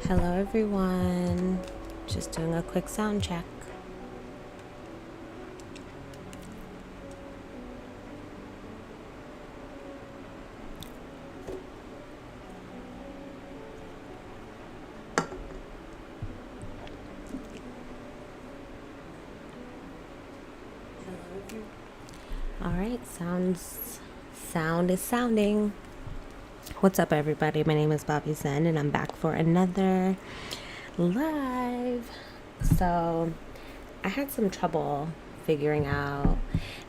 Hello everyone, just doing a quick sound check. All right, sound is sounding. What's up everybody? My name is Bobby Zen and I'm back for another live. So I had some trouble figuring out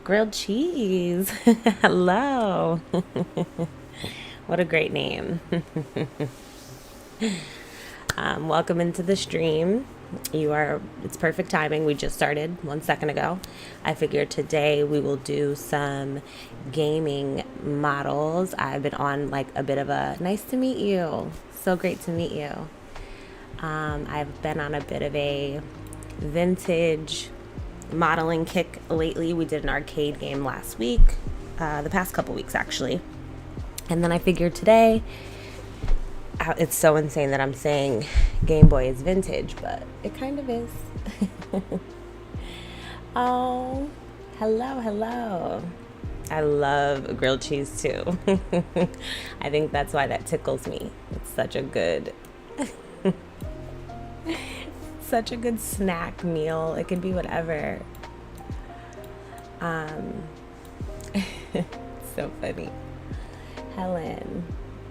grilled cheese. Hello. What a great name. Welcome into the stream. It's perfect timing. We just started 1 second ago. I figured today we will do some gaming models. I've been on like a bit of a nice to meet you. So great to meet you. I've been on a bit of a vintage modeling kick lately. We did an arcade game last week, the past couple weeks actually. And then I figured today, it's so insane that I'm saying Game Boy is vintage, but it kind of is. Oh, hello. I love grilled cheese too. I think that's why that tickles me. It's such a good snack meal. It could be whatever. So funny. Helen.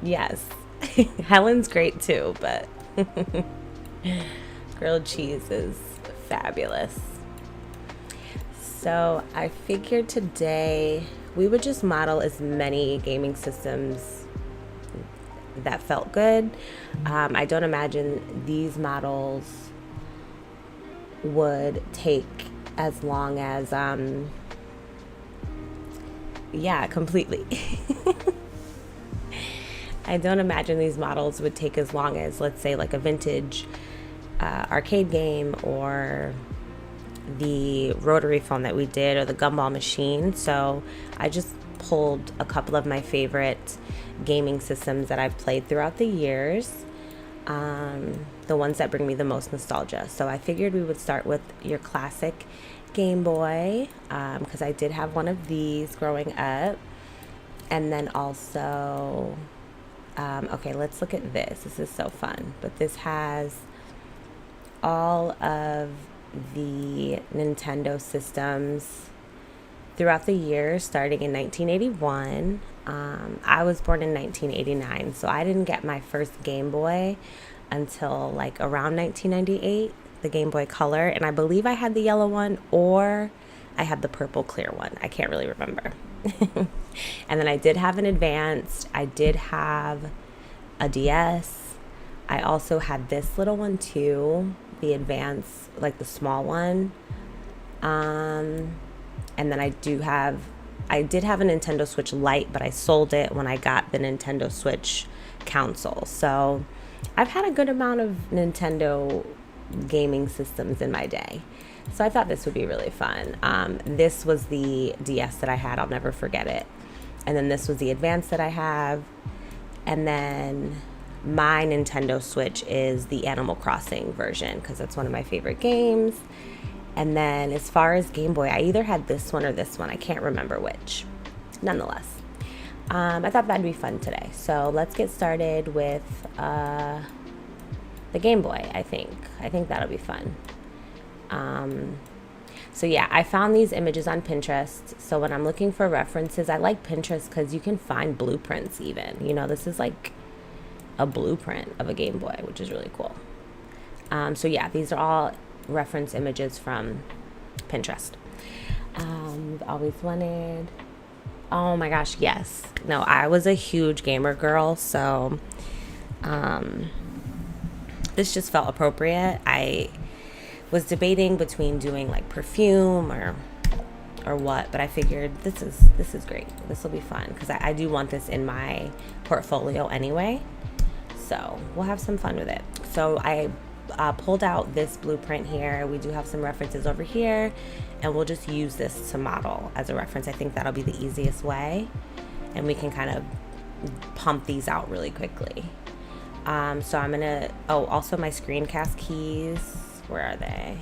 Yes. Helen's great too, but grilled cheese is fabulous. So I figured today we would just model as many gaming systems that felt good. I don't imagine these models would take as long as, completely. I don't imagine these models would take as long as, let's say, like a vintage arcade game or the rotary phone that we did or the gumball machine. So I just pulled a couple of my favorite gaming systems that I've played throughout the years, the ones that bring me the most nostalgia. So I figured we would start with your classic Game Boy, because I did have one of these growing up. And then also... okay, let's look at this. This is so fun. But this has all of the Nintendo systems throughout the years, starting in 1981. I was born in 1989, so I didn't get my first Game Boy until like around 1998, the Game Boy Color. And I believe I had the yellow one or I had the purple clear one. I can't really remember. And then I did have an Advanced. I did have a DS. I also had this little one too, the Advanced, like the small one. And then I did have a Nintendo Switch Lite, but I sold it when I got the Nintendo Switch console. So I've had a good amount of Nintendo gaming systems in my day. So I thought this would be really fun. This was the DS that I had. I'll never forget it. And then this was the Advance that I have. And then my Nintendo Switch is the Animal Crossing version because that's one of my favorite games. And then as far as Game Boy, I either had this one or this one. I can't remember which. Nonetheless, I thought that'd be fun today. So let's get started with the Game Boy, I think. I think that'll be fun. So yeah, I found these images on Pinterest. So when I'm looking for references, I like Pinterest because you can find blueprints even. You know, this is like a blueprint of a Game Boy, which is really cool. So yeah, these are all reference images from Pinterest. We've always wanted... Oh my gosh, yes. No, I was a huge gamer girl, so this just felt appropriate. I was debating between doing like perfume or what, but I figured this is great. This will be fun because I do want this in my portfolio anyway. So we'll have some fun with it. So I pulled out this blueprint here. We do have some references over here, and we'll just use this to model as a reference. I think that'll be the easiest way, and we can kind of pump these out really quickly. So I'm gonna, oh, also my screencast keys, where are they?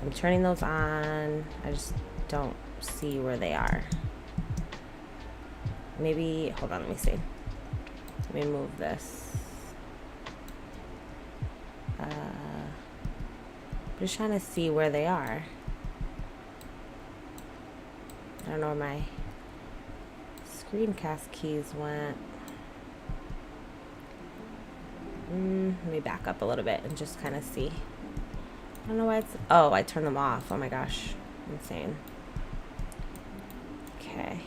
I'm turning those on. I just don't see where they are. Maybe, hold on, let me see. Let me move this. I'm just trying to see where they are. I don't know where my screencast keys went. Let me back up a little bit and just kind of see. I don't know why it's, oh, I turned them off. Oh my gosh, insane. Okay.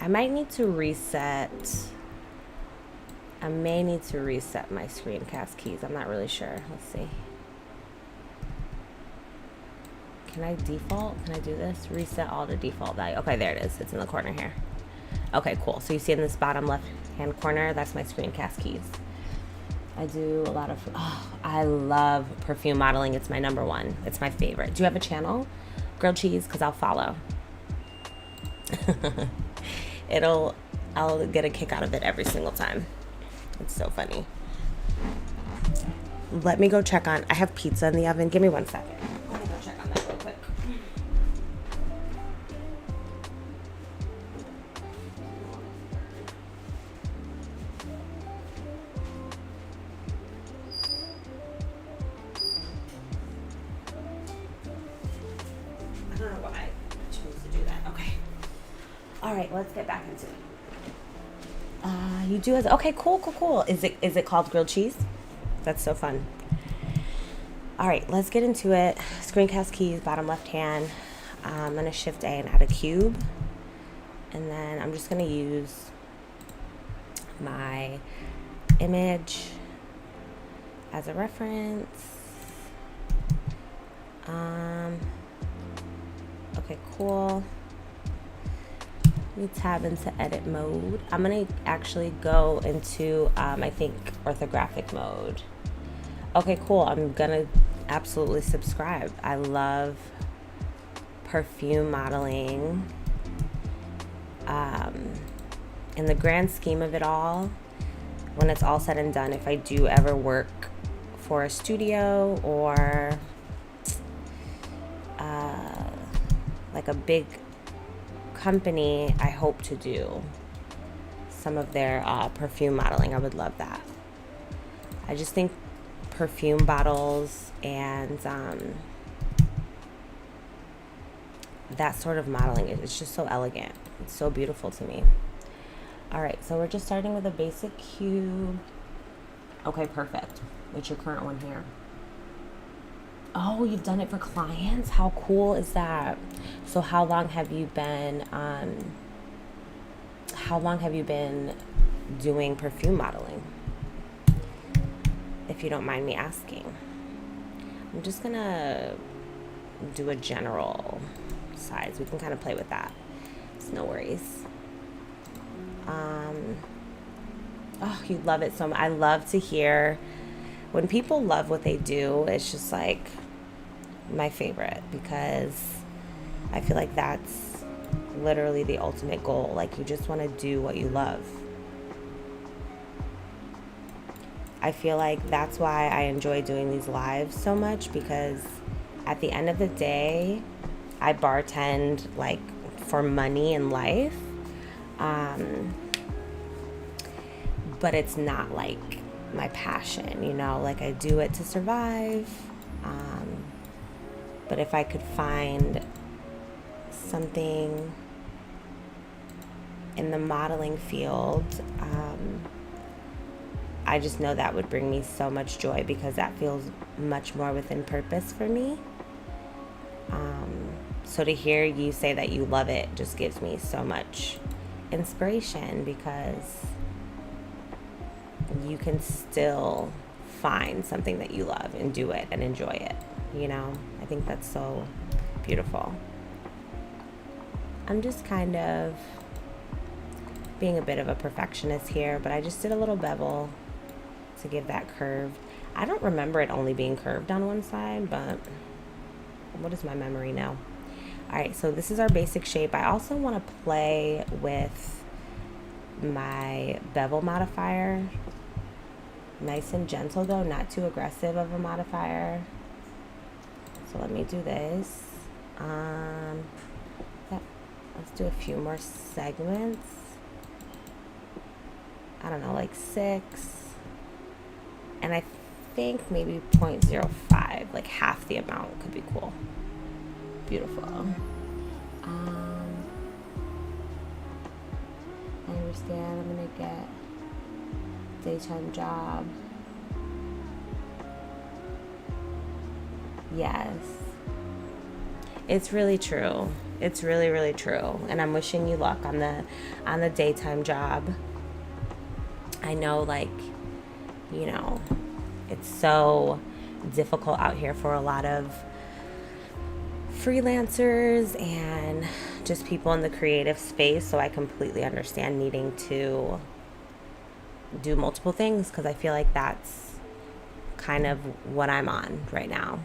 I might need to reset. I may need to reset my screencast keys. I'm not really sure. Let's see. Can I default? Can I do this? Reset all to default value. Okay, there it is. It's in the corner here. Okay, cool. So you see in this bottom left-hand corner, that's my screencast keys. I do a lot of, oh, I love perfume modeling. It's my number one. It's my favorite. Do you have a channel? Grilled Cheese, because I'll follow. I'll get a kick out of it every single time. It's so funny. Let me go check on, I have pizza in the oven. Give me 1 second. Let me go check on that real quick. I don't know why I chose to do that. Okay. All right, let's get back into it. You do as, okay, cool. Is it called grilled cheese? That's so fun. All right, let's get into it. Screencast keys, bottom left hand. I'm gonna shift A and add a cube. And then I'm just gonna use my image as a reference. Okay, cool. Let me tab into edit mode. I'm gonna actually go into, I think, orthographic mode. Okay, cool. I'm gonna absolutely subscribe. I love perfume modeling. In the grand scheme of it all, when it's all said and done, if I do ever work for a studio or like a big company, I hope to do some of their perfume modeling. I would love that. I just think perfume bottles and that sort of modeling, it's just so elegant. It's so beautiful to me. All right, so we're just starting with a basic cube. Okay, perfect. What's your current one here? Oh, you've done it for clients? How cool is that? So how long have you been doing perfume modeling? If you don't mind me asking. I'm just gonna do a general size. We can kind of play with that. It's no worries. Oh, you love it so much. I love to hear when people love what they do. It's just like my favorite, because I feel like that's literally the ultimate goal. Like, you just want to do what you love. I feel like that's why I enjoy doing these lives so much, because at the end of the day, I bartend like for money in life. But it's not like my passion, you know, like I do it to survive. But if I could find something in the modeling field, I just know that would bring me so much joy, because that feels much more within purpose for me. So to hear you say that you love it just gives me so much inspiration, because you can still find something that you love and do it and enjoy it, you know? I think that's so beautiful. I'm just kind of being a bit of a perfectionist here, but I just did a little bevel to give that curve. I don't remember it only being curved on one side, but what is my memory now? All right, so this is our basic shape. I also want to play with my bevel modifier. Nice and gentle though, not too aggressive of a modifier. So let me do this. Let's do a few more segments. I don't know, like 6. And I think maybe 0.05, like half the amount could be cool. Beautiful. I understand I'm gonna get daytime job. Yes. It's really true. It's really, really true. And I'm wishing you luck on the daytime job. I know, like, you know, it's so difficult out here for a lot of freelancers and just people in the creative space. So I completely understand needing to do multiple things, because I feel like that's kind of what I'm on right now.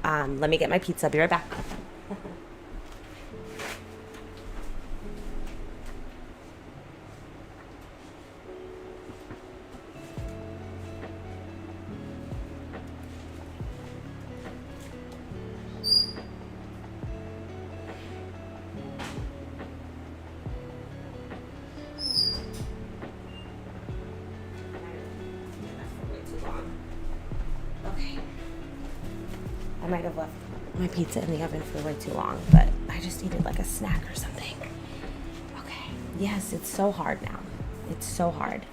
Let me get my pizza. I'll be right back. I might have left my pizza in the oven for way too long, but I just needed like a snack or something. Okay. Yes, it's so hard now. It's so hard.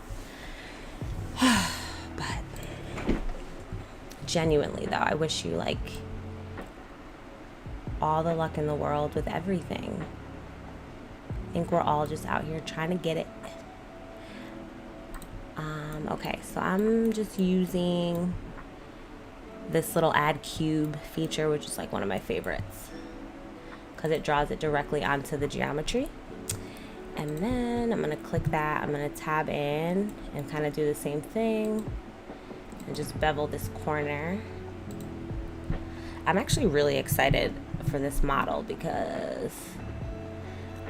But genuinely though, I wish you like all the luck in the world with everything. I think we're all just out here trying to get it. Okay, so I'm just using this little add cube feature, which is like one of my favorites because it draws it directly onto the geometry. And then I'm gonna click that, I'm gonna tab in and kind of do the same thing and just bevel this corner. I'm actually really excited for this model because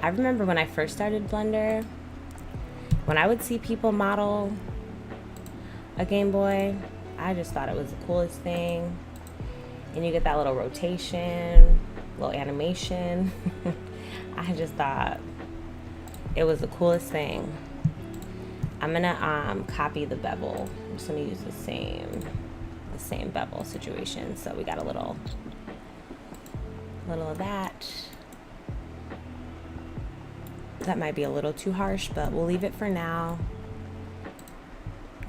I remember when I first started Blender, when I would see people model a Game Boy, I just thought it was the coolest thing. And you get that little rotation, little animation. I just thought it was the coolest thing. I'm gonna copy the bevel. I'm just gonna use the same bevel situation. So we got a little of that. That might be a little too harsh, but we'll leave it for now.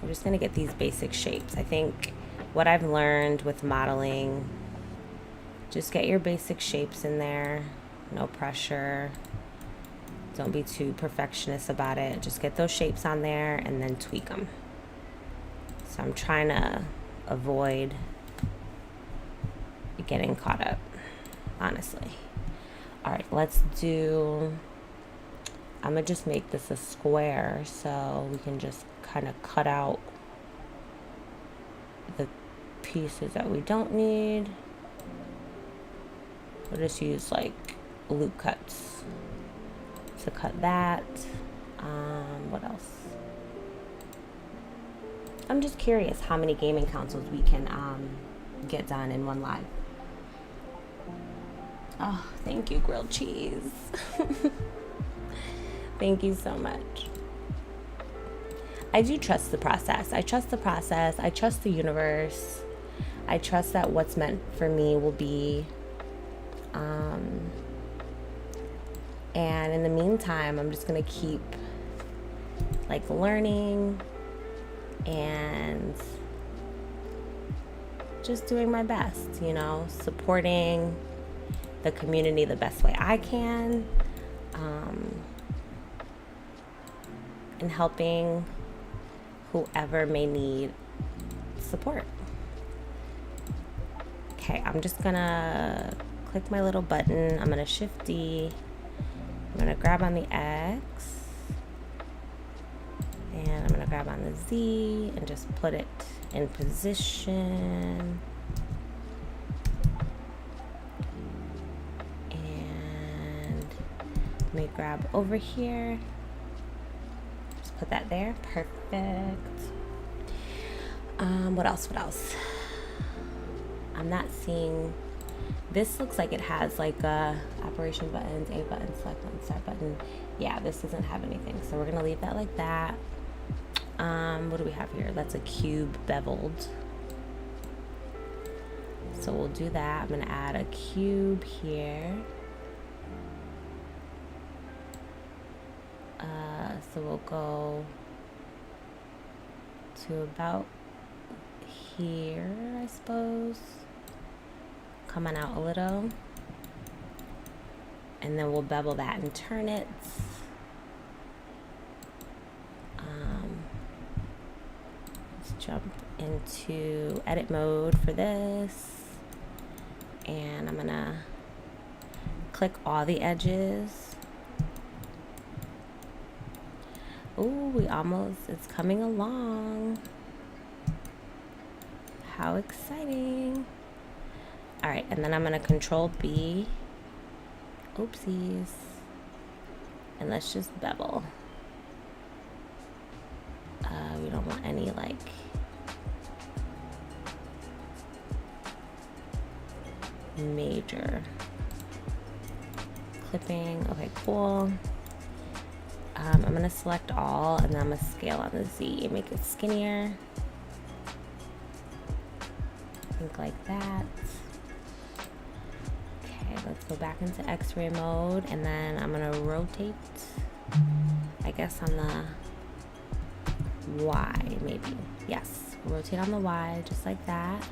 We're just gonna get these basic shapes. I think what I've learned with modeling, just get your basic shapes in there, no pressure. Don't be too perfectionist about it. Just get those shapes on there and then tweak them. So I'm trying to avoid getting caught up, honestly. All right, let's do, I'm gonna just make this a square so we can just kind of cut out the pieces that we don't need. We'll just use like loop cuts to cut that. What else? I'm just curious how many gaming consoles we can get done in one live. Oh, thank you, grilled cheese. Thank you so much. I do trust the process. I trust the process. I trust the universe. I trust that what's meant for me will be. And in the meantime, I'm just gonna keep like learning and just doing my best, you know, supporting the community the best way I can, and helping whoever may need support. Okay, I'm just gonna click my little button. I'm gonna Shift D. I'm gonna grab on the X. And I'm gonna grab on the Z and just put it in position. And let me grab over here. put that there. Perfect. What else? What else? I'm not seeing. This looks like it has like a operation buttons, A button, select button, start button. Yeah, this doesn't have anything, so we're gonna leave that like that. What do we have here? That's a cube beveled. So we'll do that. I'm gonna add a cube here. So we'll go to about here, I suppose. Coming out a little. And then we'll bevel that and turn it. Let's jump into edit mode for this. And I'm gonna click all the edges. Ooh, it's coming along. How exciting. All right, and then I'm gonna Control B. Oopsies. And let's just bevel. We don't want any like major clipping. Okay, cool. I'm gonna select all, and then I'm gonna scale on the Z, make it skinnier. I think like that. Okay, let's go back into X-ray mode, and then I'm gonna rotate, I guess on the Y, maybe. Yes, rotate on the Y, just like that.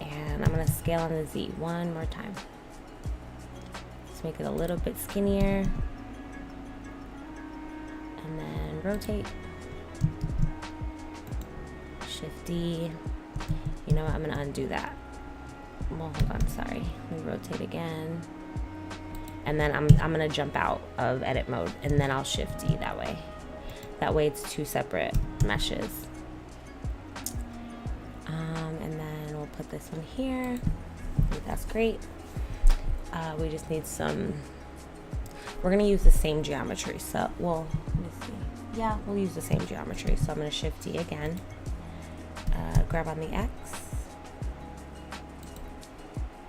And I'm gonna scale on the Z one more time. Let's make it a little bit skinnier. And then rotate. Shift D. You know what, I'm gonna undo that. Well, hold on, sorry. Let me rotate again. And then I'm gonna jump out of edit mode, and then I'll Shift D that way. That way it's two separate meshes. And then we'll put this one here. I think that's great. We just need some, we're gonna use the same geometry. So, well, let me see. Yeah, we'll use the same geometry. So I'm gonna Shift D again. Grab on the X.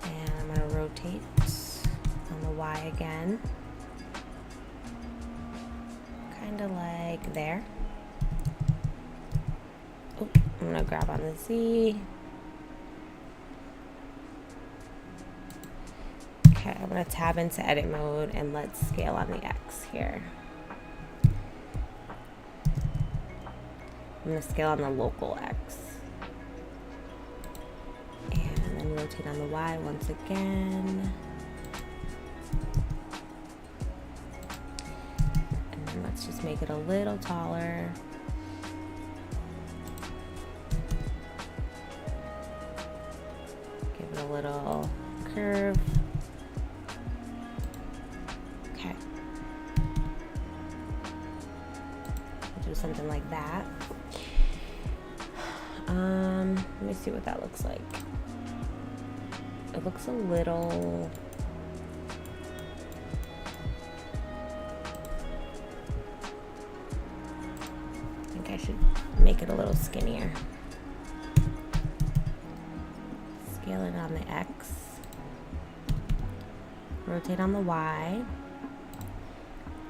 And I'm gonna rotate on the Y again. Kind of like there. Oh, I'm gonna grab on the Z. Okay, I'm gonna tab into edit mode, and let's scale on the X here. I'm gonna scale on the local X. And then rotate on the Y once again. And then let's just make it a little taller. Give it a little curve. Okay. Do something like that. Let me see what that looks like. It looks a little, I think I should make it a little skinnier. Scale it on the X. Rotate on the Y.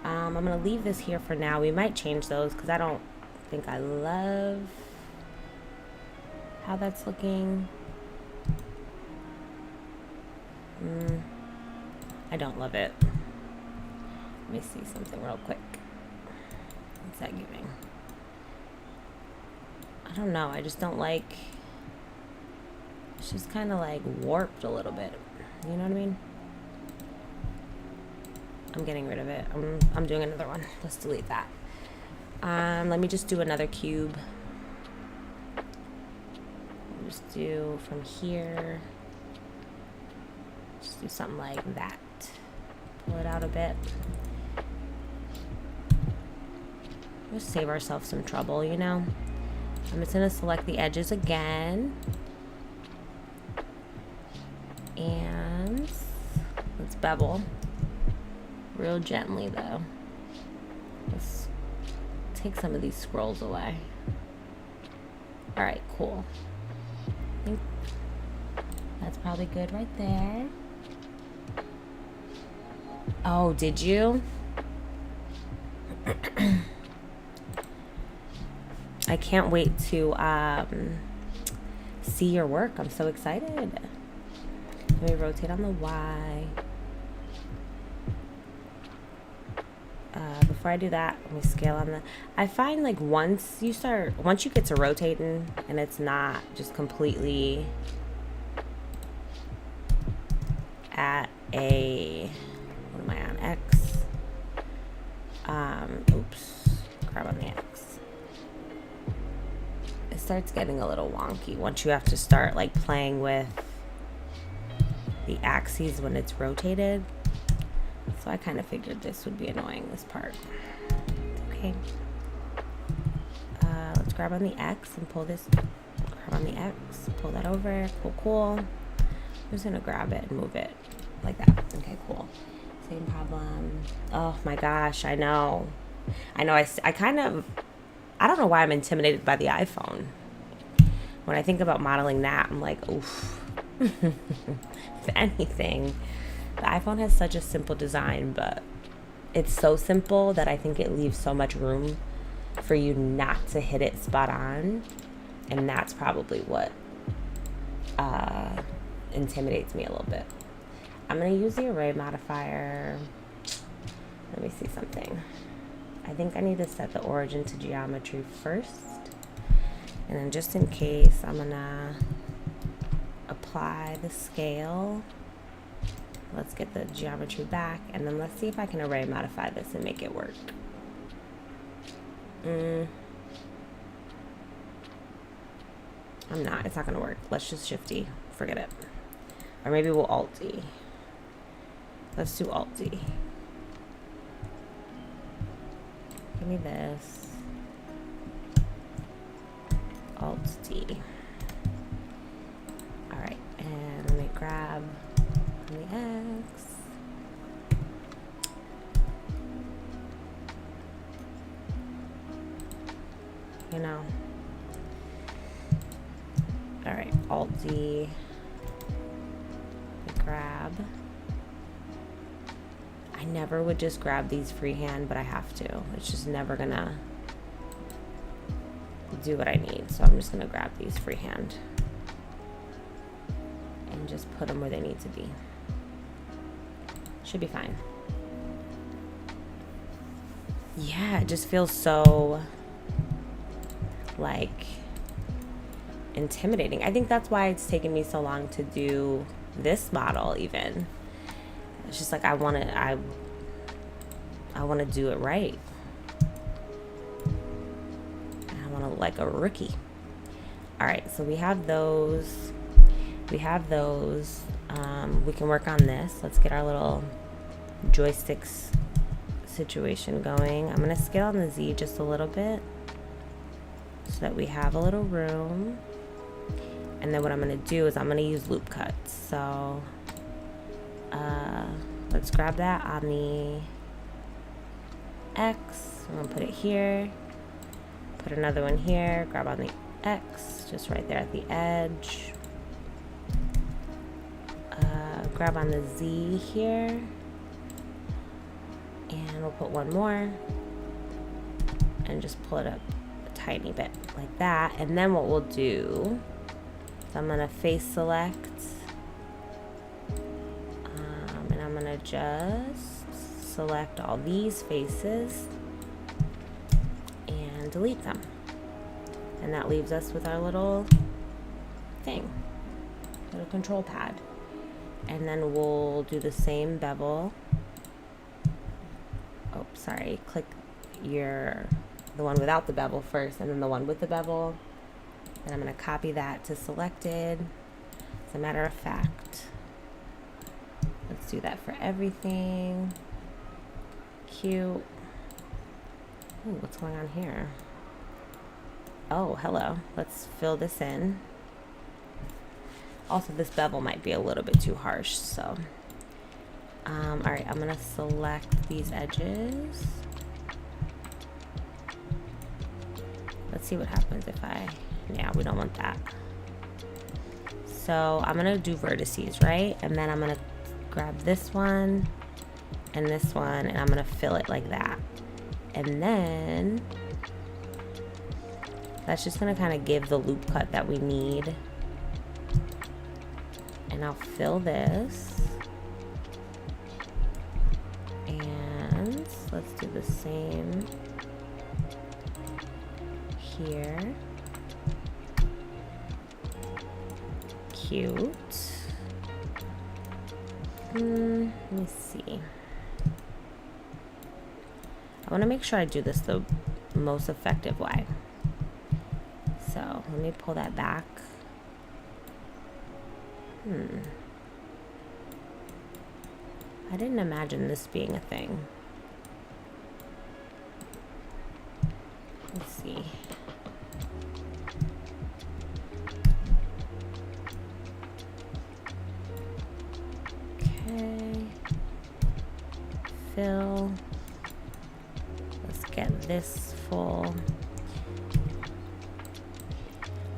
I'm gonna leave this here for now. We might change those because I don't think I love how that's looking. I don't love it. Let me see something real quick. What's that giving? I don't know. I just don't like. It's just kind of like warped a little bit. You know what I mean? I'm getting rid of it. I'm doing another one. Let's delete that. Let me just do another cube. Just do from here. Just do something like that. Pull it out a bit. Just save ourselves some trouble, you know? I'm just gonna select the edges again. And let's bevel. Real gently though. Just take some of these scrolls away. All right, cool. I think that's probably good right there. Oh, did you? I can't wait to see your work. I'm so excited. Let me rotate on the Y. Before I do that, let me scale on the... I find like once you get to rotating and it's not just completely at a... What am I on? X. Oops. Grab on the X. It starts getting a little wonky once you have to start like playing with the axes when it's rotated. So I kind of figured this would be annoying, this part. Okay. Let's grab on the X and pull this. Grab on the X, pull that over. Cool, cool. I'm just gonna grab it and move it like that. Okay, cool. Same problem. Oh my gosh, I know. I kind of, I don't know why I'm intimidated by the iPhone. When I think about modeling that, I'm like, oof. If anything, the iPhone has such a simple design, but it's so simple that I think it leaves so much room for you not to hit it spot on. And that's probably what intimidates me a little bit. I'm going to use the array modifier. Let me see something. I think I need to set the origin to geometry first. And then just in case, I'm going to apply the scale. Let's get the geometry back, and then let's see if I can array modify this and make it work. I'm not. It's not going to work. Let's just Shift-D. Forget it. Or maybe we'll Alt-D. Let's do Alt-D. Give me this. Alt-D. All right, and let me grab on the X. You know. All right, Alt-D. Grab. I never would just grab these freehand, but I have to. It's just never gonna do what I need. So I'm just gonna grab these freehand and just put them where they need to be. Should be fine. Yeah, it just feels so like intimidating. I think that's why it's taken me so long to do this model even. It's just like I want to do it right. I want to look like a rookie. All right, so we have those. We can work on this. Let's get our little joysticks situation going. I'm gonna scale on the Z just a little bit so that we have a little room. And then what I'm gonna do is I'm gonna use loop cuts. So let's grab that on the X. I'm gonna put it here. Put another one here. Grab on the X, just right there at the edge. Grab on the Z here. And we'll put one more. And just pull it up a tiny bit like that. And then what we'll do, so I'm gonna face select. And I'm gonna just select all these faces and delete them. And that leaves us with our little thing, little control pad. And then we'll do the same bevel. Oh, sorry, click the one without the bevel first and then the one with the bevel. And I'm gonna copy that to selected. As a matter of fact, let's do that for everything. Cute. Ooh, what's going on here? Oh, hello. Let's fill this in. Also, this bevel might be a little bit too harsh, so. All right, I'm gonna select these edges. Let's see what happens if yeah, we don't want that. So I'm gonna do vertices, right? And then I'm gonna grab this one and this one, and I'm gonna fill it like that. And then that's just gonna kind of give the loop cut that we need. And I'll fill this. And let's do the same here. Cute. Let me see. I want to make sure I do this the most effective way. So let me pull that back. I didn't imagine this being a thing. Let's see. Okay. Fill. Let's get this full.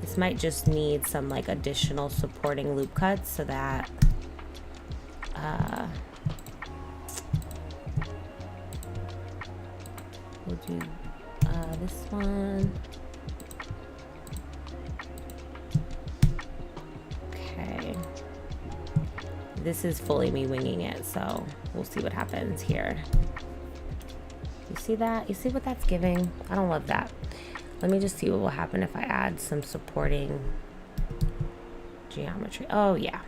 This might just need some like additional supporting loop cuts so that we'll do this one. Okay. This is fully me winging it, so we'll see what happens here. You see that? You see what that's giving? I don't love that. Let me just see what will happen if I add some supporting geometry. Oh, yeah.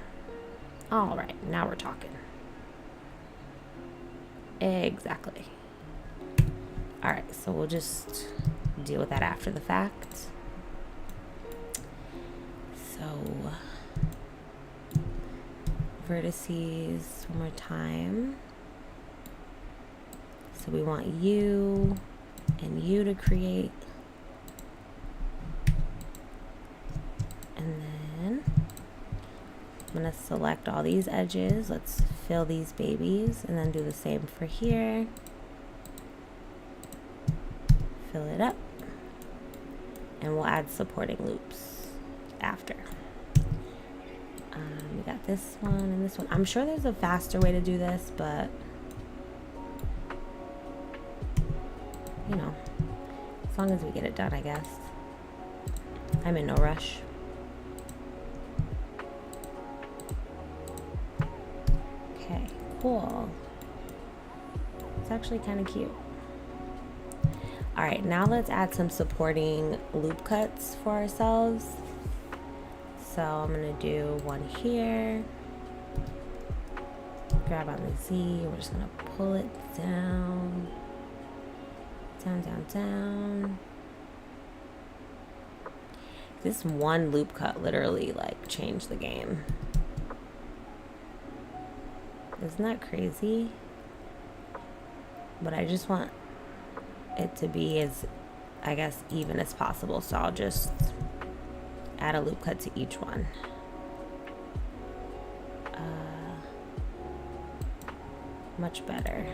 All right, now we're talking. Exactly. All right, so we'll just deal with that after the fact. So, vertices one more time. So we want you and you to create. And then I'm gonna select all these edges. Let's fill these babies and then do the same for here. Fill it up. And we'll add supporting loops after. We got this one and this one. I'm sure there's a faster way to do this, but you know, as long as we get it done, I guess. I'm in no rush. Okay, cool. It's actually kind of cute. All right, now let's add some supporting loop cuts for ourselves. So I'm gonna do one here. Grab on the Z, we're just gonna pull it down. Down, down, down. This one loop cut literally like changed the game. Isn't that crazy? But I just want it to be as, I guess, even as possible. So I'll just add a loop cut to each one. Much better.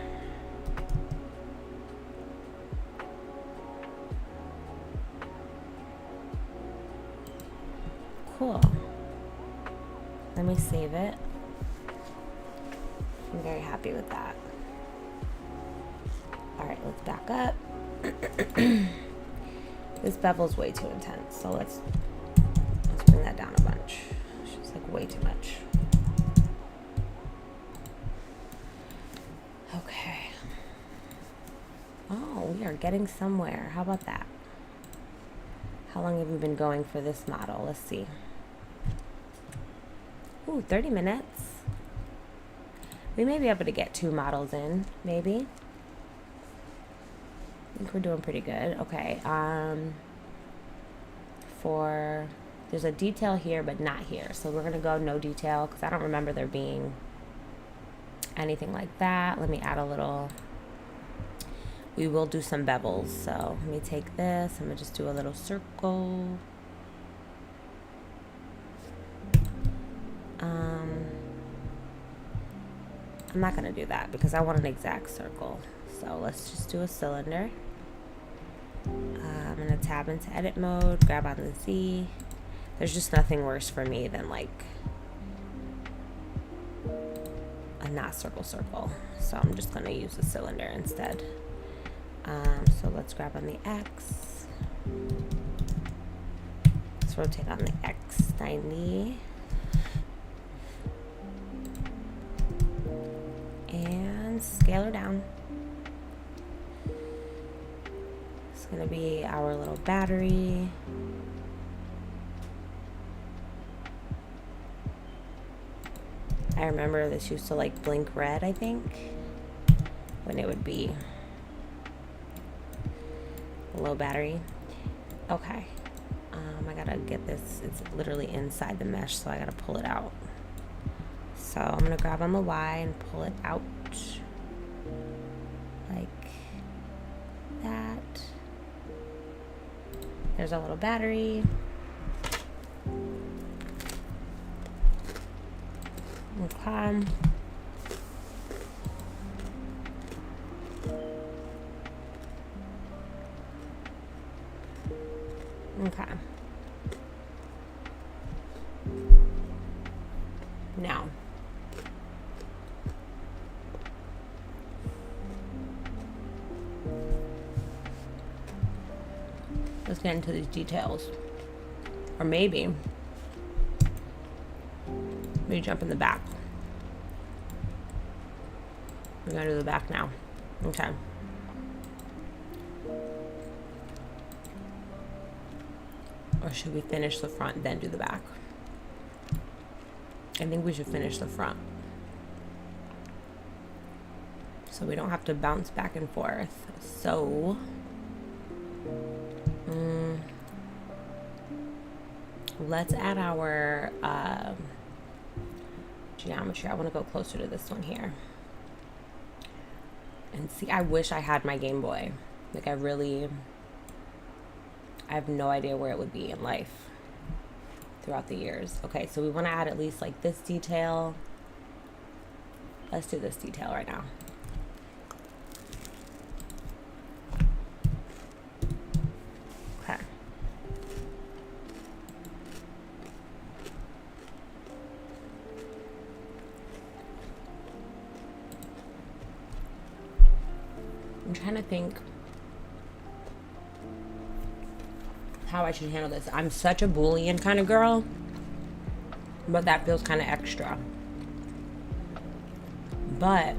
Cool. Let me save it. I'm very happy with that. All right, let's back up. This bevel's way too intense, so let's bring that down a bunch. It's just like way too much. Okay. Oh, we are getting somewhere. How about that? How long have we been going for this model? Let's see. Ooh, 30 minutes. We may be able to get 2 models in, maybe. I think we're doing pretty good. Okay, there's a detail here, but not here. So we're gonna go no detail, because I don't remember there being anything like that. Let me add a little, we will do some bevels. So let me take this, I'm gonna just do a little circle. I'm not gonna do that because I want an exact circle. So let's just do a cylinder. I'm gonna tab into edit mode, grab on the Z. There's just nothing worse for me than like a not circle. So I'm just gonna use a cylinder instead. So let's grab on the X. Let's rotate on the X 90. And scale her down. It's gonna be our little battery. I remember this used to like blink red, I think, when it would be a low battery. Okay, I gotta get this, it's literally inside the mesh, so I gotta pull it out. So I'm gonna grab on the Y and pull it out like that. There's a little battery. Okay. Okay. Now, let's get into these details. Or maybe jump in the back. We're gonna do the back now. Okay. Or should we finish the front, then do the back? I think we should finish the front, so we don't have to bounce back and forth. So, let's add our geometry. I want to go closer to this one here. And see, I wish I had my Game Boy. Like, I have no idea where it would be in life throughout the years. Okay, so we want to add at least like this detail. Let's do this detail right now. Okay. I'm trying to think how I should handle this. I'm such a Boolean kind of girl, but that feels kind of extra. But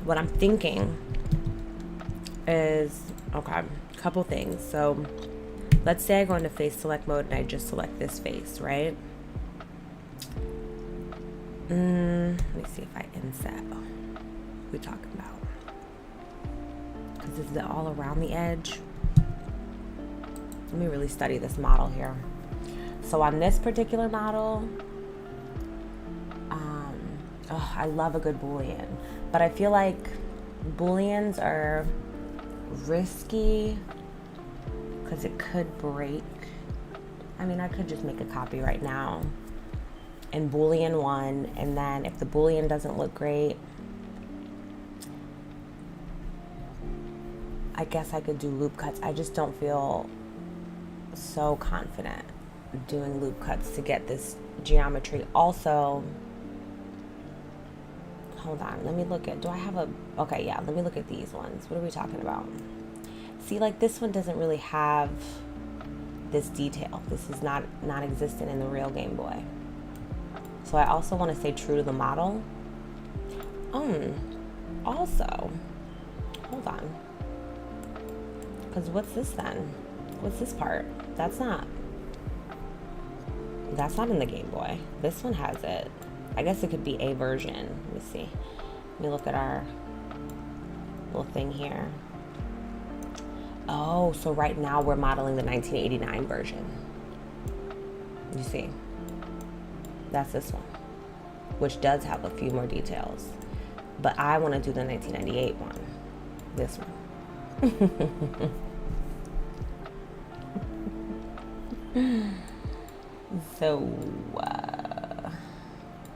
what I'm thinking is, okay, a couple things. So let's say I go into face select mode and I just select this face, right? Let me see if I inset. What are we talking about? Because is it all around the edge? Let me really study this model here. So on this particular model, I love a good Boolean, but I feel like Booleans are risky because it could break. I mean, I could just make a copy right now and Boolean one, and then if the Boolean doesn't look great, I guess I could do loop cuts. I just don't feel so confident doing loop cuts to get this geometry. Also, hold on, let me look at, do I have a, okay, yeah, let me look at these ones. What are we talking about? See, like this one doesn't really have this detail. This is not non-existent in the real Game Boy. So I also want to stay true to the model. Also, hold on, because what's this then? What's this part? That's not in the Game Boy. This one has it. I guess it could be a version. Let me see. Let me look at our little thing here. Oh, so right now we're modeling the 1989 version. You see? That's this one, which does have a few more details. But I want to do the 1998 one. This one. So,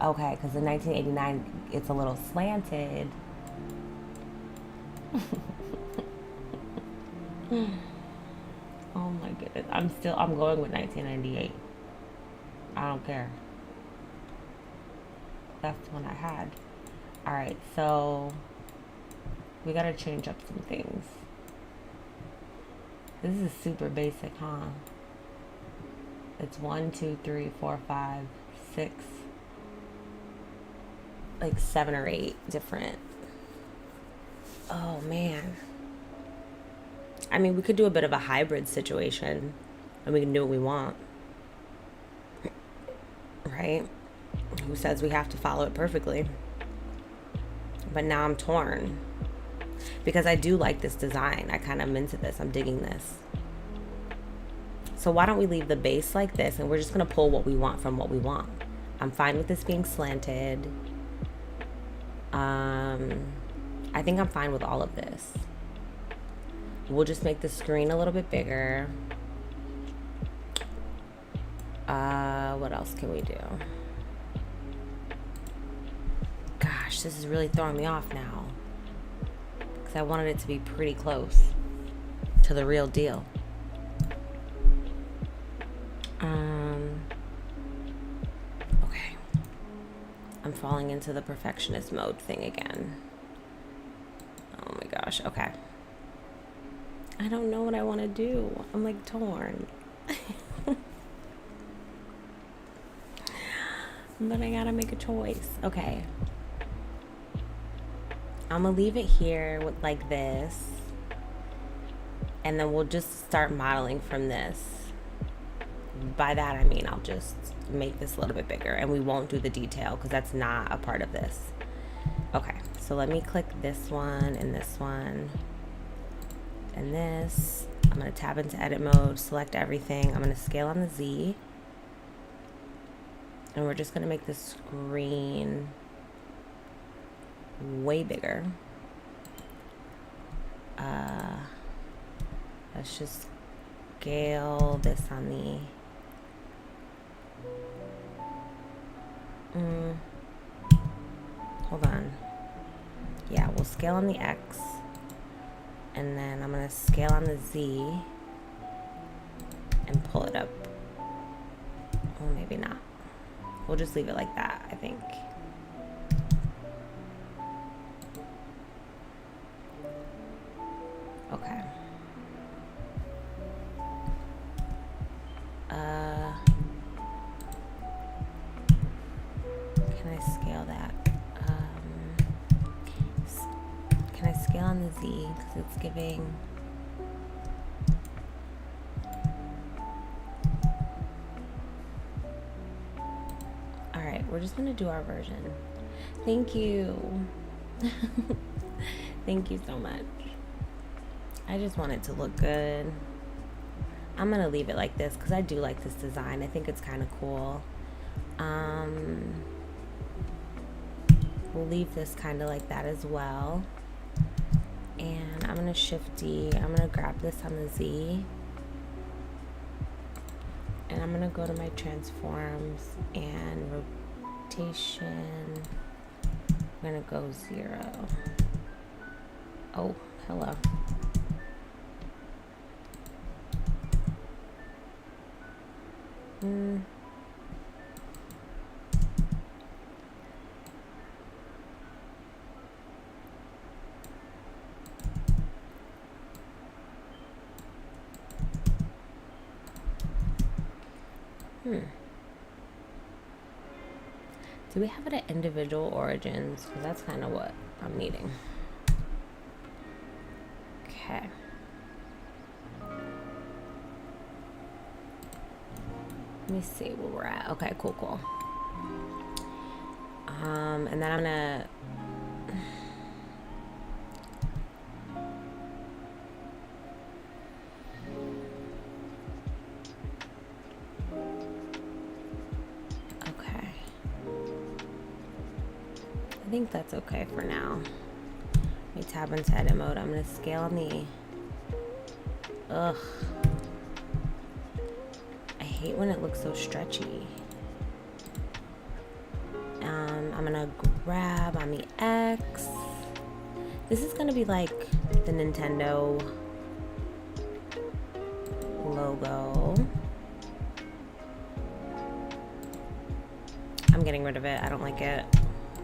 okay, because the 1989, it's a little slanted. Oh my goodness. I'm going with 1998. I don't care. That's the one I had. All right, so we gotta change up some things. This is super basic, huh? It's 1, 2, 3, 4, 5, 6, like 7 or 8 different. Oh man. I mean, we could do a bit of a hybrid situation and we can do what we want. Right? Who says we have to follow it perfectly? But now I'm torn because I do like this design. I kind of am into this. I'm digging this. So why don't we leave the base like this and we're just going to pull what we want from what we want. I'm fine with this being slanted. I think I'm fine with all of this. We'll just make the screen a little bit bigger. What else can we do? Gosh, this is really throwing me off now. Because I wanted it to be pretty close to the real deal. Okay. I'm falling into the perfectionist mode thing again. Oh my gosh, okay. I don't know what I want to do. I'm like torn. But I gotta make a choice. Okay. I'm gonna leave it here with like this. And then we'll just start modeling from this. By that I mean I'll just make this a little bit bigger and we won't do the detail because that's not a part of this. Okay, so let me click this one and this one and this. I'm gonna tab into edit mode, select everything. I'm gonna scale on the Z. And we're just gonna make the screen way bigger. Let's just scale this on the hold on. Yeah, we'll scale on the X. And then I'm gonna scale on the Z and pull it up. Or maybe not. We'll just leave it like that, I think. Okay. Can I scale that? Can I scale on the Z? Because it's giving... Alright, we're just going to do our version. Thank you. Thank you so much. I just want it to look good. I'm going to leave it like this because I do like this design. I think it's kind of cool. We'll leave this kind of like that as well. And I'm going to shift D. I'm going to grab this on the Z. And I'm going to go to my transforms and rotation. I'm going to go 0. Oh, hello. Do we have it at individual origins? Because that's kind of what I'm needing. Okay. Let me see where we're at. Okay, cool. And then I'm gonna I think that's okay for now. Let me tab into edit mode. I'm gonna scale on the I hate when it looks so stretchy. I'm gonna grab on the X. This is gonna be like the Nintendo logo. I'm getting rid of it. I don't like it.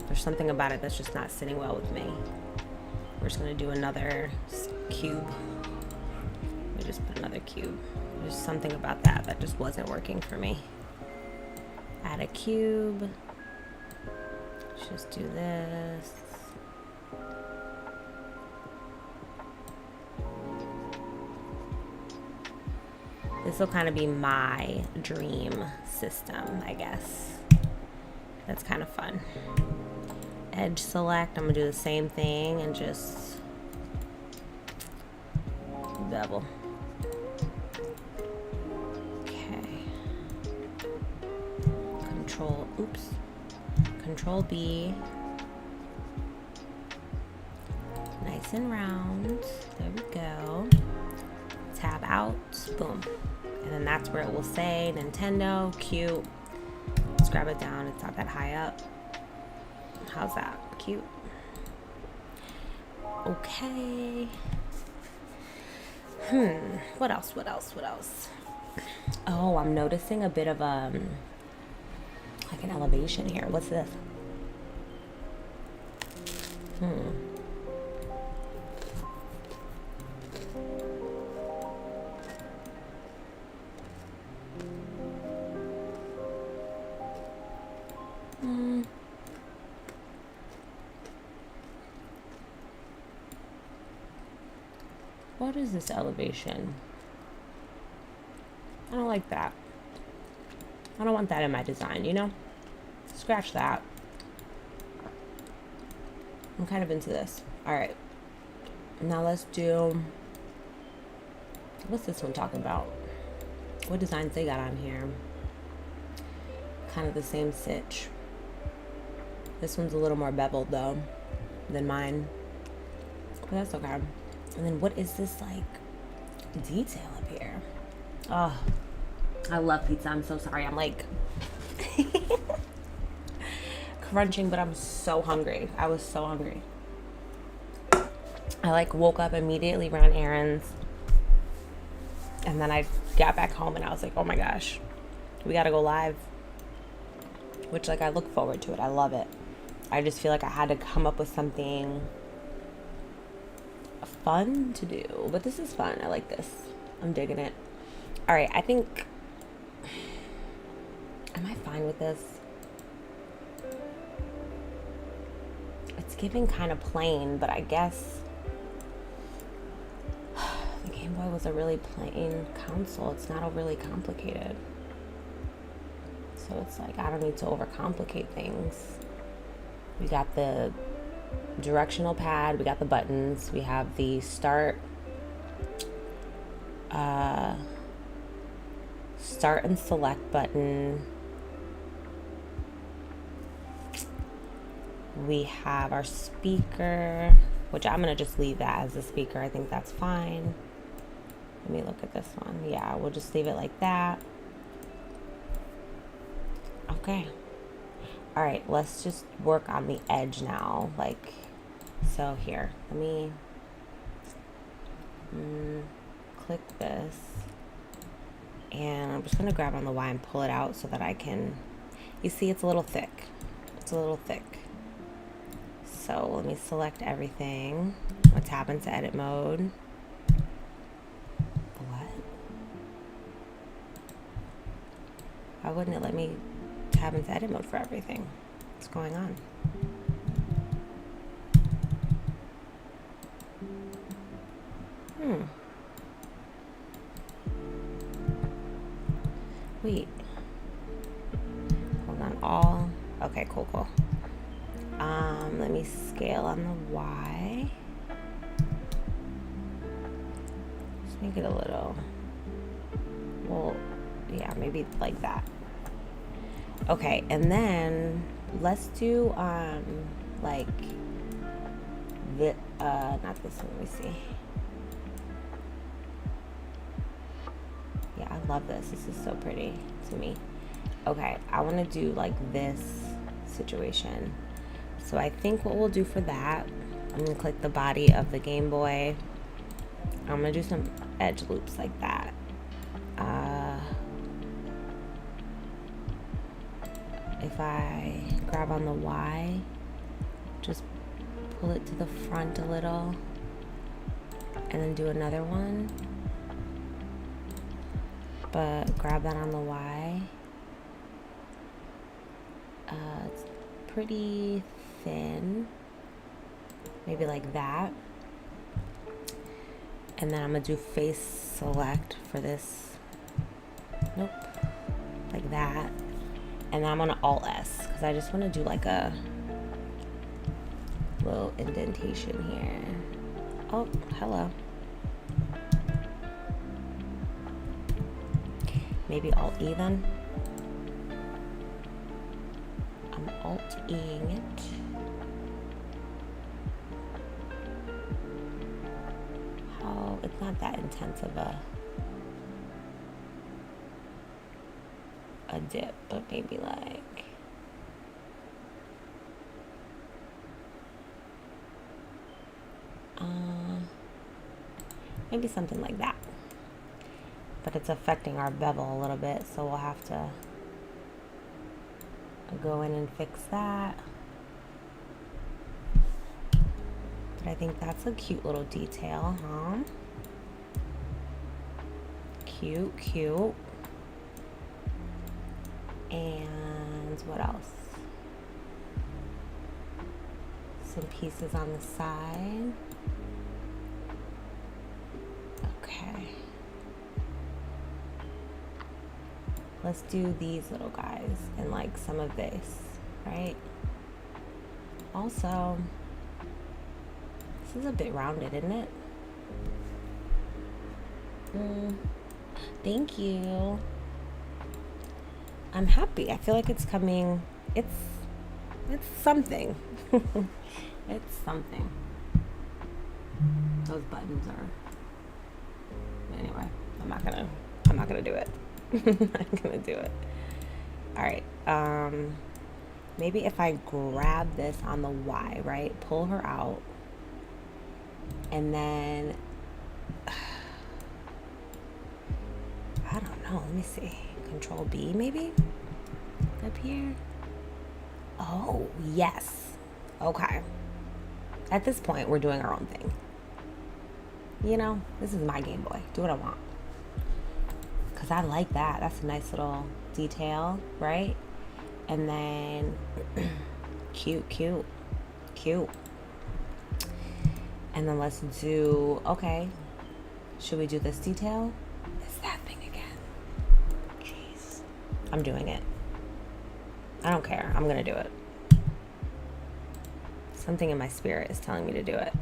There's something about it that's just not sitting well with me. We're just gonna do another cube. We just put another cube. There's something about that just wasn't working for me. Add a cube. Let's just do this. This will kind of be my dream system, I guess. That's kind of fun. Edge select, I'm gonna do the same thing and just bevel. Okay. Control B. Nice and round. There we go. Tab out, boom. And then that's where it will say Nintendo, cute. Let's grab it down, it's not that high up. How's that? Cute. Okay. What else? Oh, I'm noticing a bit of like an elevation here. What's this? What is this elevation? I don't like that. I don't want that in my design, you know? Scratch that. I'm kind of into this. Alright. Now let's do... What's this one talking about? What designs they got on here? Kind of the same sitch. This one's a little more beveled though than mine. But that's okay. And then what is this like detail up here? Oh, I love pizza. I'm so sorry. I'm like crunching, but I'm so hungry. I was so hungry. I like woke up immediately, ran errands, and then I got back home and I was like, oh my gosh, we gotta go live. Which like I look forward to it. I love it. I just feel like I had to come up with something fun to do, but this is fun. I like this. I'm digging it. All right, I think, am I fine with this? It's giving kind of plain, but I guess the Game Boy was a really plain console. It's not overly complicated, so it's like I don't need to overcomplicate things. We got the directional pad, we got the buttons, we have the start and select button, we have our speaker, which I'm gonna just leave that as a speaker. I think that's fine. Let me look at this one. Yeah, we'll just leave it like that. Okay. All right, let's just work on the edge now. Like, so here, let me click this, and I'm just gonna grab on the Y and pull it out so that I can, you see it's a little thick. It's a little thick. So let me select everything. I'm gonna tap into edit mode. What? Why wouldn't it let me tab into edit mode for everything? What's going on? Wait. Hold on. All. Okay, cool. Let me scale on the Y. Just make it a little. Well, yeah, maybe like that. Okay, and then let's do like the not this one. Let me see. Yeah, I love this. This is so pretty to me. Okay, I want to do like this situation. So I think what we'll do for that, I'm gonna click the body of the Game Boy. I'm gonna do some edge loops like that. If I grab on the Y, just pull it to the front a little, and then do another one. But grab that on the Y. It's pretty thin, maybe like that. And then I'm gonna do face select for this. Nope, like that. And then I'm gonna Alt S because I just want to do like a little indentation here. Oh, hello. Maybe Alt E then. I'm Alt E-ing it. How, it's not that intense of a dip, but maybe like maybe something like that. But it's affecting our bevel a little bit, so we'll have to go in and fix that. But I think that's a cute little detail, huh? Cute, cute. And what else? Some pieces on the side. Okay. Let's do these little guys and like some of this, right? Also, this is a bit rounded, isn't it? Thank you. I'm happy. I feel like it's coming. It's something. It's something. Those buttons are. Anyway, I'm not gonna do it. I'm not gonna do it. All right. Maybe if I grab this on the Y, right? Pull her out, and then I don't know. Let me see. Control B, maybe up here. Oh yes. Okay. At this point, we're doing our own thing. You know, this is my Game Boy. Do what I want. Because I like that. That's a nice little detail, right? And then, cute, cute, cute. And then let's do, okay. Should we do this detail? It's that thing again. Jeez. I'm doing it. I don't care. I'm going to do it. Something in my spirit is telling me to do it.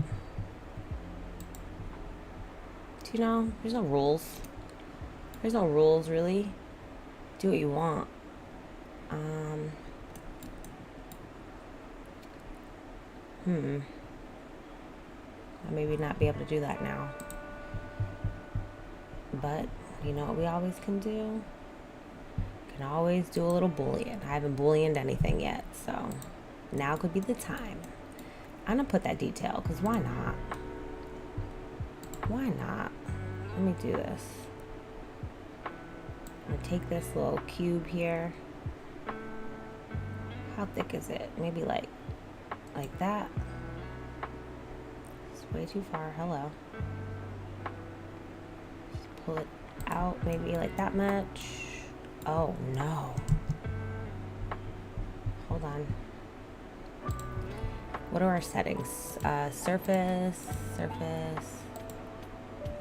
Do you know? There's no rules. There's no rules, really. Do what you want. I'll maybe not be able to do that now. But, you know what we always can do? Can always do a little Boolean. I haven't Booleaned anything yet, so now could be the time. I'm gonna put that detail, because why not? Why not? Let me do this. I'm gonna take this little cube here. How thick is it? Maybe like that. It's way too far. Hello. Just pull it out, maybe like that much. Oh no. Hold on. What are our settings? Surface.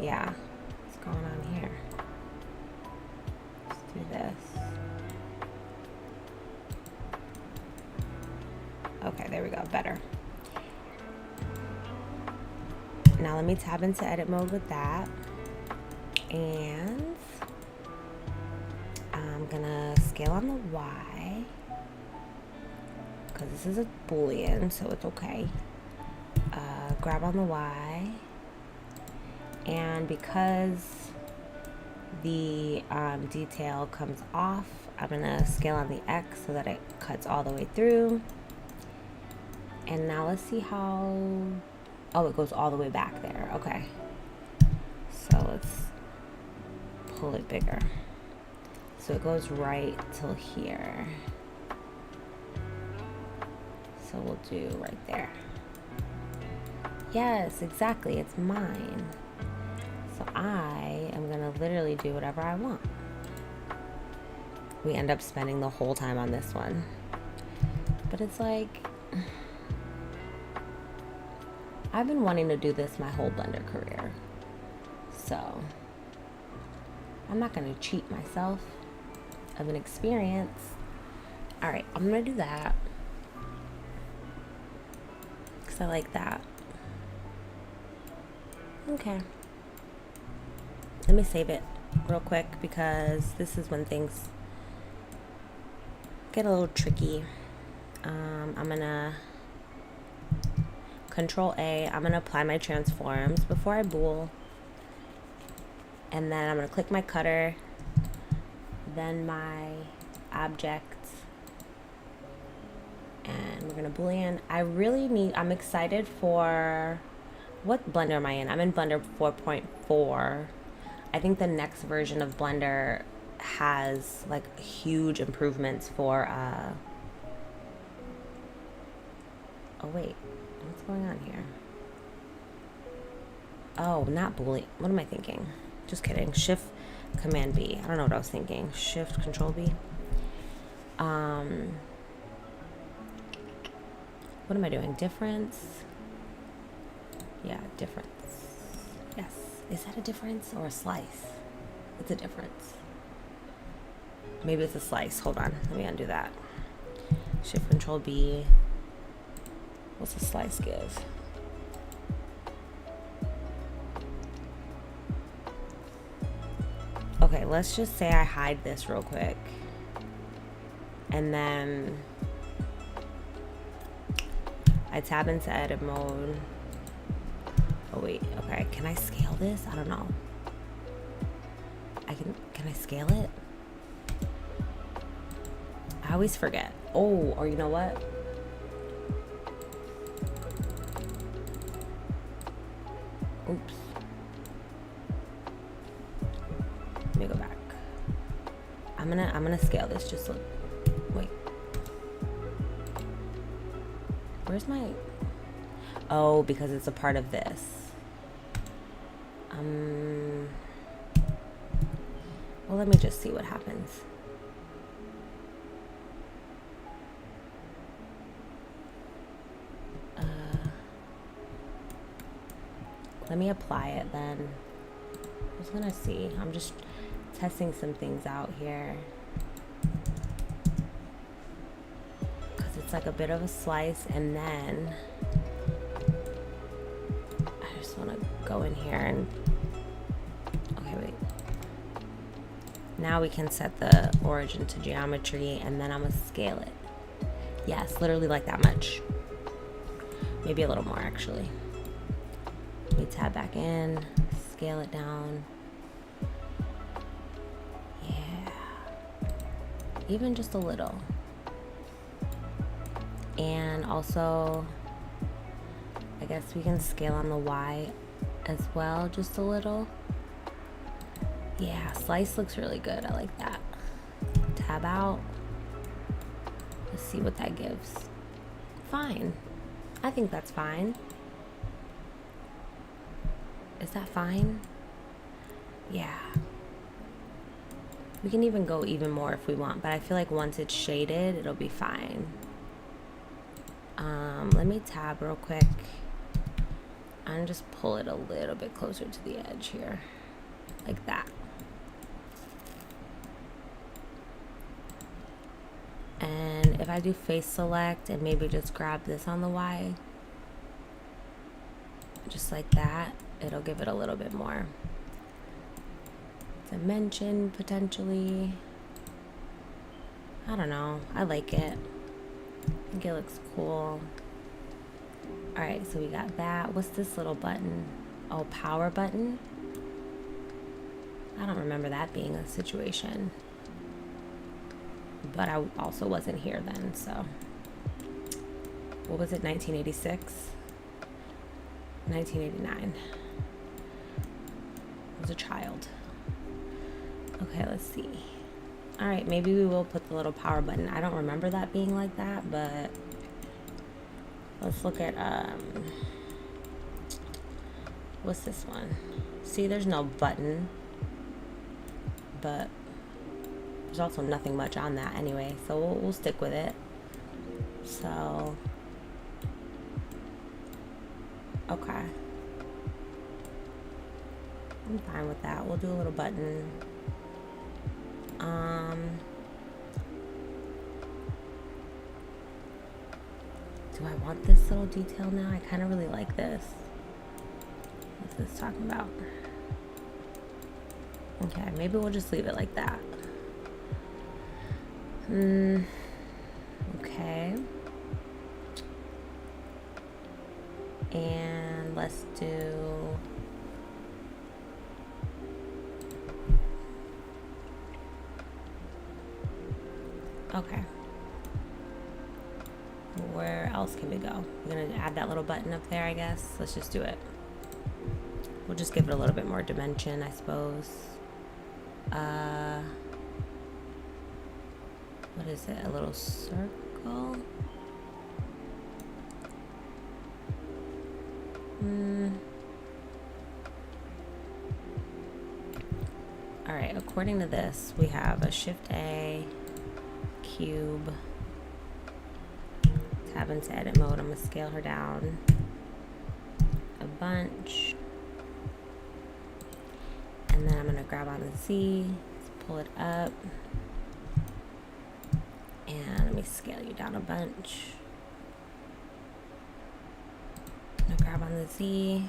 Yeah. What's going on here? Let's do this. Okay, there we go. Better. Now let me tab into edit mode with that. And I'm gonna scale on the Y. Because this is a Boolean, so it's okay. Grab on the Y. And because the detail comes off, I'm gonna scale on the X so that it cuts all the way through. And now let's see how, oh, it goes all the way back there. Okay. So let's pull it bigger. So it goes right till here. So we'll do right there. Yes, exactly, it's mine. So I am gonna literally do whatever I want. We end up spending the whole time on this one. But it's like, I've been wanting to do this my whole Blender career. So I'm not gonna cheat myself of an experience. All right, I'm gonna do that because I like that. Okay. Let me save it real quick because this is when things get a little tricky. I'm gonna Control A. I'm gonna apply my transforms before I bool. And then I'm gonna click my cutter, then my object, and we're gonna boolean. I'm excited for, what Blender am I in? I'm in Blender 4.4. I think the next version of Blender has like huge improvements for, oh wait, what's going on here? Oh, not boolean. What am I thinking? Just kidding. Shift Command B. I don't know what I was thinking. Shift Control B. What am I doing? Difference? Yeah, difference. Yes. Is that a difference or a slice? It's a difference. Maybe it's a slice. Hold on. Let me undo that. Shift Control B. What's a slice give? Okay, let's just say I hide this real quick. And then I tab into edit mode. Oh wait, okay. Can I scale this? I don't know. Can I scale it? I always forget. Oh, or you know what? Oops. Let me go back. I'm gonna scale this just so, wait. Where's my, oh, because it's a part of this. Well, let me just see what happens. Let me apply it then. I was gonna see. I'm just testing some things out here. Because it's like a bit of a slice, and then I just want to go in here and, okay, wait. Now we can set the origin to geometry, and then I'm gonna scale it. Yes, literally like that much. Maybe a little more actually. Let me tab back in, scale it down. Yeah. Even just a little. And also, I guess we can scale on the Y as well, just a little. Yeah, slice looks really good. I like that. Tab out. Let's see what that gives. Fine. I think that's fine. Is that fine? Yeah. We can even go even more if we want, but I feel like once it's shaded, it'll be fine. Let me tab real quick and just pull it a little bit closer to the edge here, like that. And if I do face select and maybe just grab this on the Y, just like that, it'll give it a little bit more dimension potentially. I don't know. I like it. I think it looks cool. All right, so we got that. What's this little button? Oh, power button. I don't remember that being a situation. But I also wasn't here then, so. What was it, 1986? 1989. I was a child. Okay, let's see. All right, maybe we will put the little power button. I don't remember that being like that, but let's look at, what's this one? See, there's no button, but there's also nothing much on that anyway, so we'll stick with it. So, okay. I'm fine with that. We'll do a little button. Do I want this little detail now? I kind of really like this. What's this talking about? Okay, maybe we'll just leave it like that. Okay. And let's do... Okay. Where else can we go? We're gonna add that little button up there, I guess. Let's just do it. We'll just give it a little bit more dimension, I suppose. What is it? A little circle? All right, according to this, we have a Shift A, cube, tab into edit mode. I'm gonna scale her down a bunch. And then I'm gonna grab on the Z, pull it up, and let me scale you down a bunch. I'm gonna grab on the Z,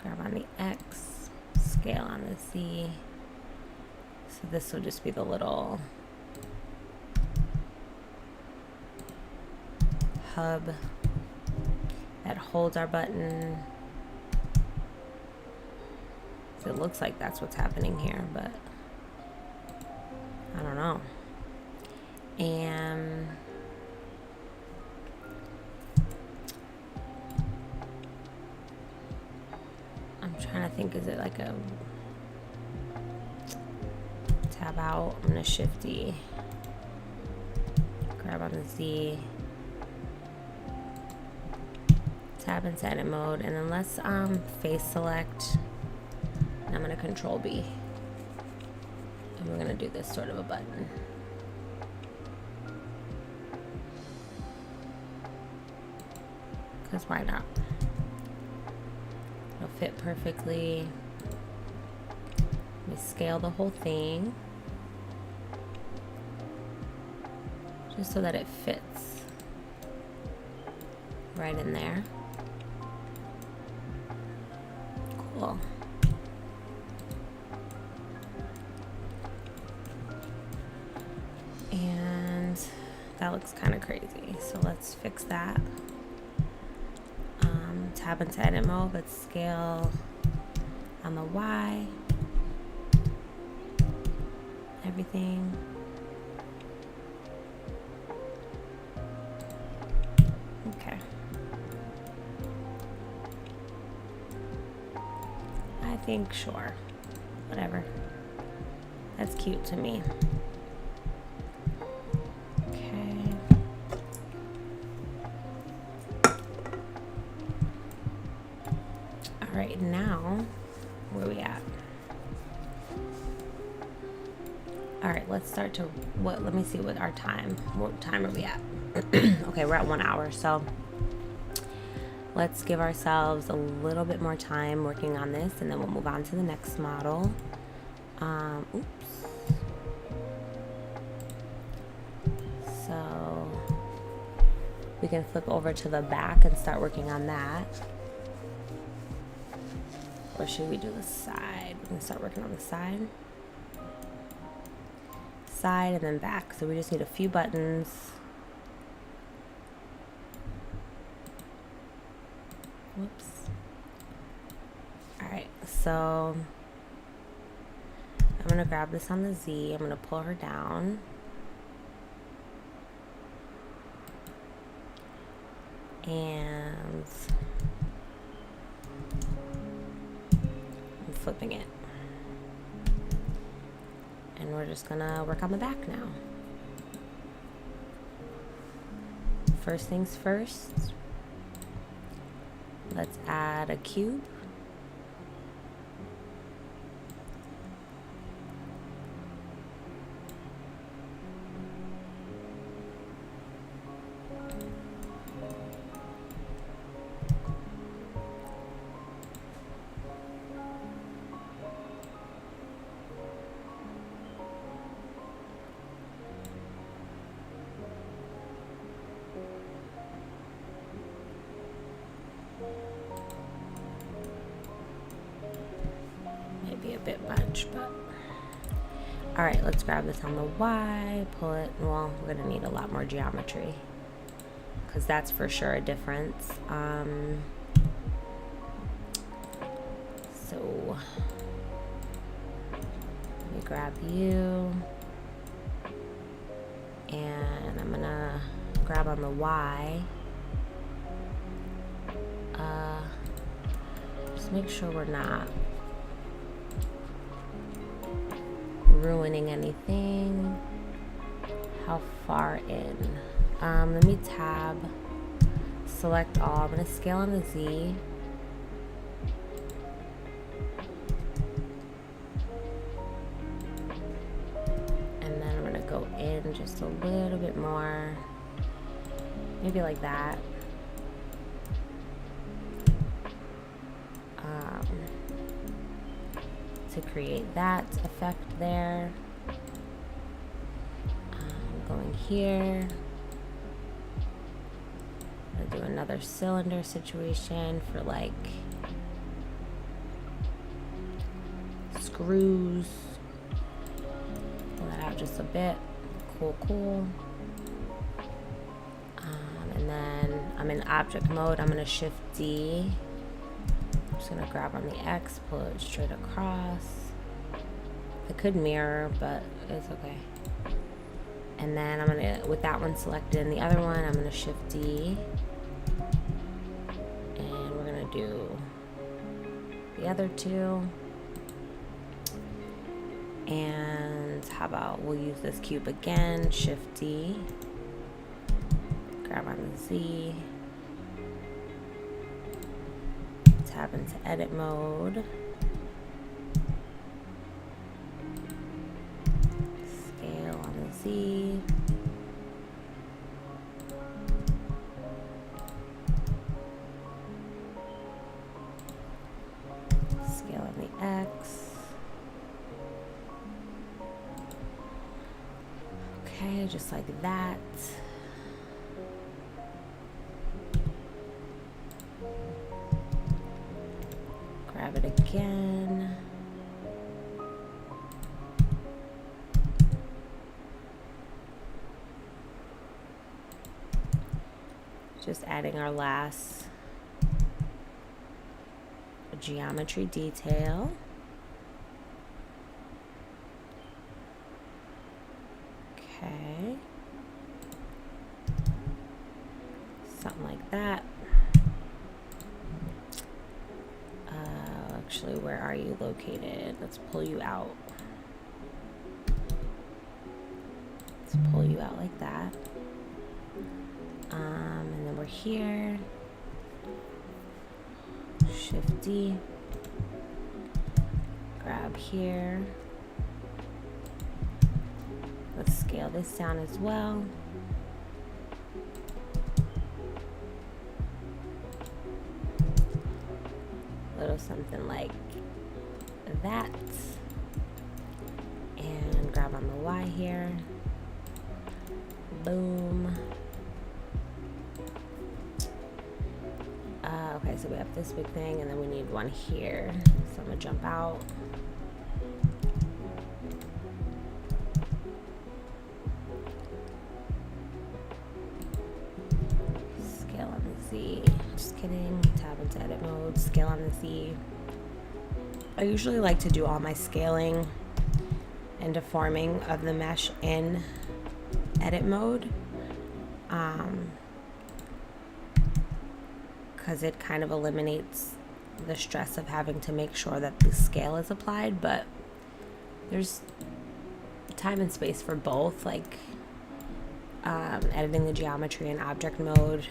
grab on the X, scale on the Z. So this will just be the little hub that holds our button. So it looks like that's what's happening here, but I don't know. And I'm trying to think, is it like a tab out? I'm gonna Shift D, grab on the Z, tab into edit mode, and then let's face select. And I'm gonna Control B, and we're gonna do this sort of a button. Because why not? It'll fit perfectly. Let me scale the whole thing, just so that it fits right in there. Cool. And that looks kind of crazy, so let's fix that. Tab into edit mode, but scale on the Y, everything. Okay. I think, sure, whatever. That's cute to me. Right now, where are we at? All right, let's start to let me see what our time. What time are we at? Okay, we're at 1 hour, so let's give ourselves a little bit more time working on this, and then we'll move on to the next model. Oops. So we can flip over to the back and start working on that. Or should we do the side? We can start working on the side. Side and then back. So we just need a few buttons. Whoops. Alright, so I'm gonna grab this on the Z. I'm gonna pull her down. And I'm flipping it. And we're just gonna work on the back now. First things first, let's add a cube. Maybe a bit much, but all right, let's grab this on the Y, pull it. Well, we're gonna need a lot more geometry because that's for sure a difference. So let me grab you, and I'm gonna grab on the Y. Just make sure we're not ruining anything. How far in? Let me tab, select all. I'm gonna scale on the Z. And then I'm gonna go in just a little bit more, maybe like that. To create that effect there. Going here. I'm gonna do another cylinder situation for like screws. Pull that out just a bit. Cool. And then I'm in object mode. I'm gonna shift D. I'm just gonna grab on the X, pull it straight across. I could mirror, but it's okay. And then I'm gonna, with that one selected and the other one, I'm gonna shift D. And we're gonna do the other two. And how about we'll use this cube again, shift D. Grab on the Z. Tab into edit mode. Scale on the Z. Scale on the X. Okay, just like that. Grab it again. Just adding our last geometry detail. Okay. Something like that. Actually, where are you located? Let's pull you out. Let's pull you out like that. And then we're here. Shift D. Grab here. Let's scale this down as well. Little something like that. And grab on the Y here. Boom. Okay, so we have this big thing and then we need one here. So I'm gonna jump out. Scale on the Z. Just kidding. Tab into edit mode. Scale on the Z. I usually like to do all my scaling and deforming of the mesh in edit mode. Because it kind of eliminates the stress of having to make sure that the scale is applied, but there's time and space for both, like editing the geometry in object mode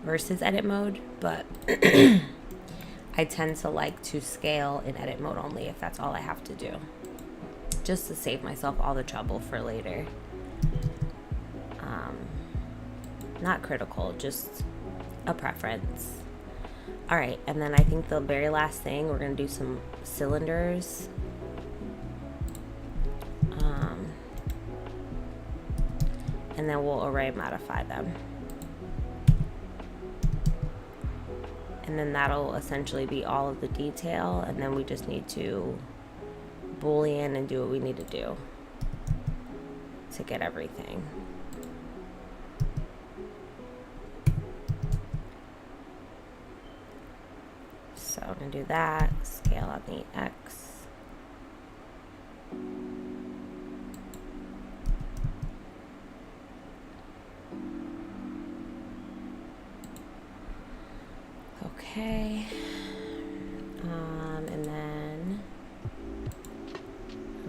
versus edit mode, but I tend to like to scale in edit mode only if that's all I have to do, just to save myself all the trouble for later. Not critical, just a preference. All right, and then I think the very last thing, we're gonna do some cylinders. And then we'll array modify them. And then that'll essentially be all of the detail, and then we just need to Boolean and do what we need to do to get everything. So I'm gonna do that, scale on the X. Okay, and then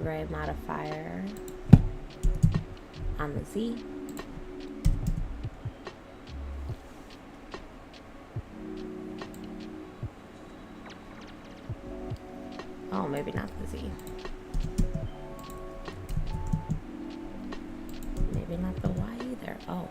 array modifier on the Z. Oh, maybe not the Z. Maybe not the Y either. Oh.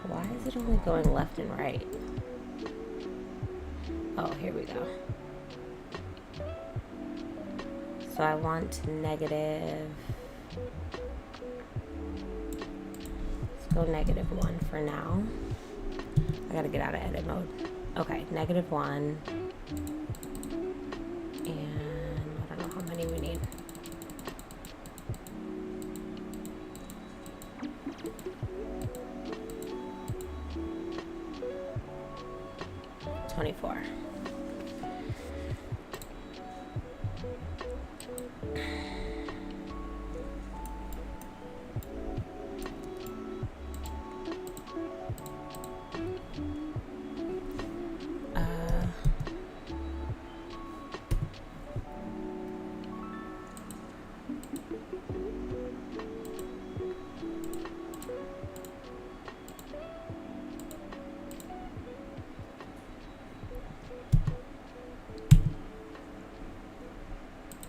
Why is it only going left and right? Oh, here we go. So I want negative, let's go -1 for now. I gotta get out of edit mode. Okay, -1. And I don't know how many we need. $24.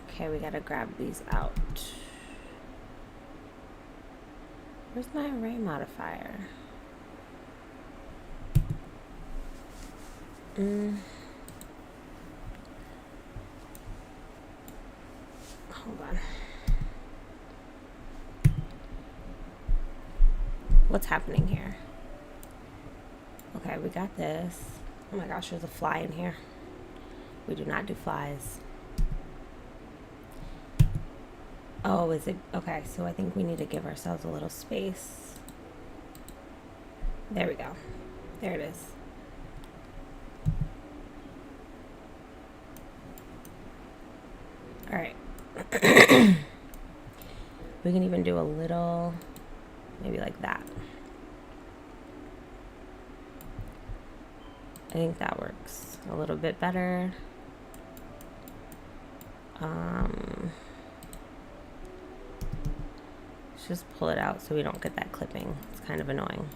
Okay, we gotta grab these out. Where's my array modifier? Hold on. What's happening here? Okay, we got this. Oh my gosh, there's a fly in here. We do not do flies. Oh, is it? Okay, so I think we need to give ourselves a little space. There we go. There it is. All right. We can even do a little, maybe like that. I think that works a little bit better. Let's just pull it out so we don't get that clipping. It's kind of annoying.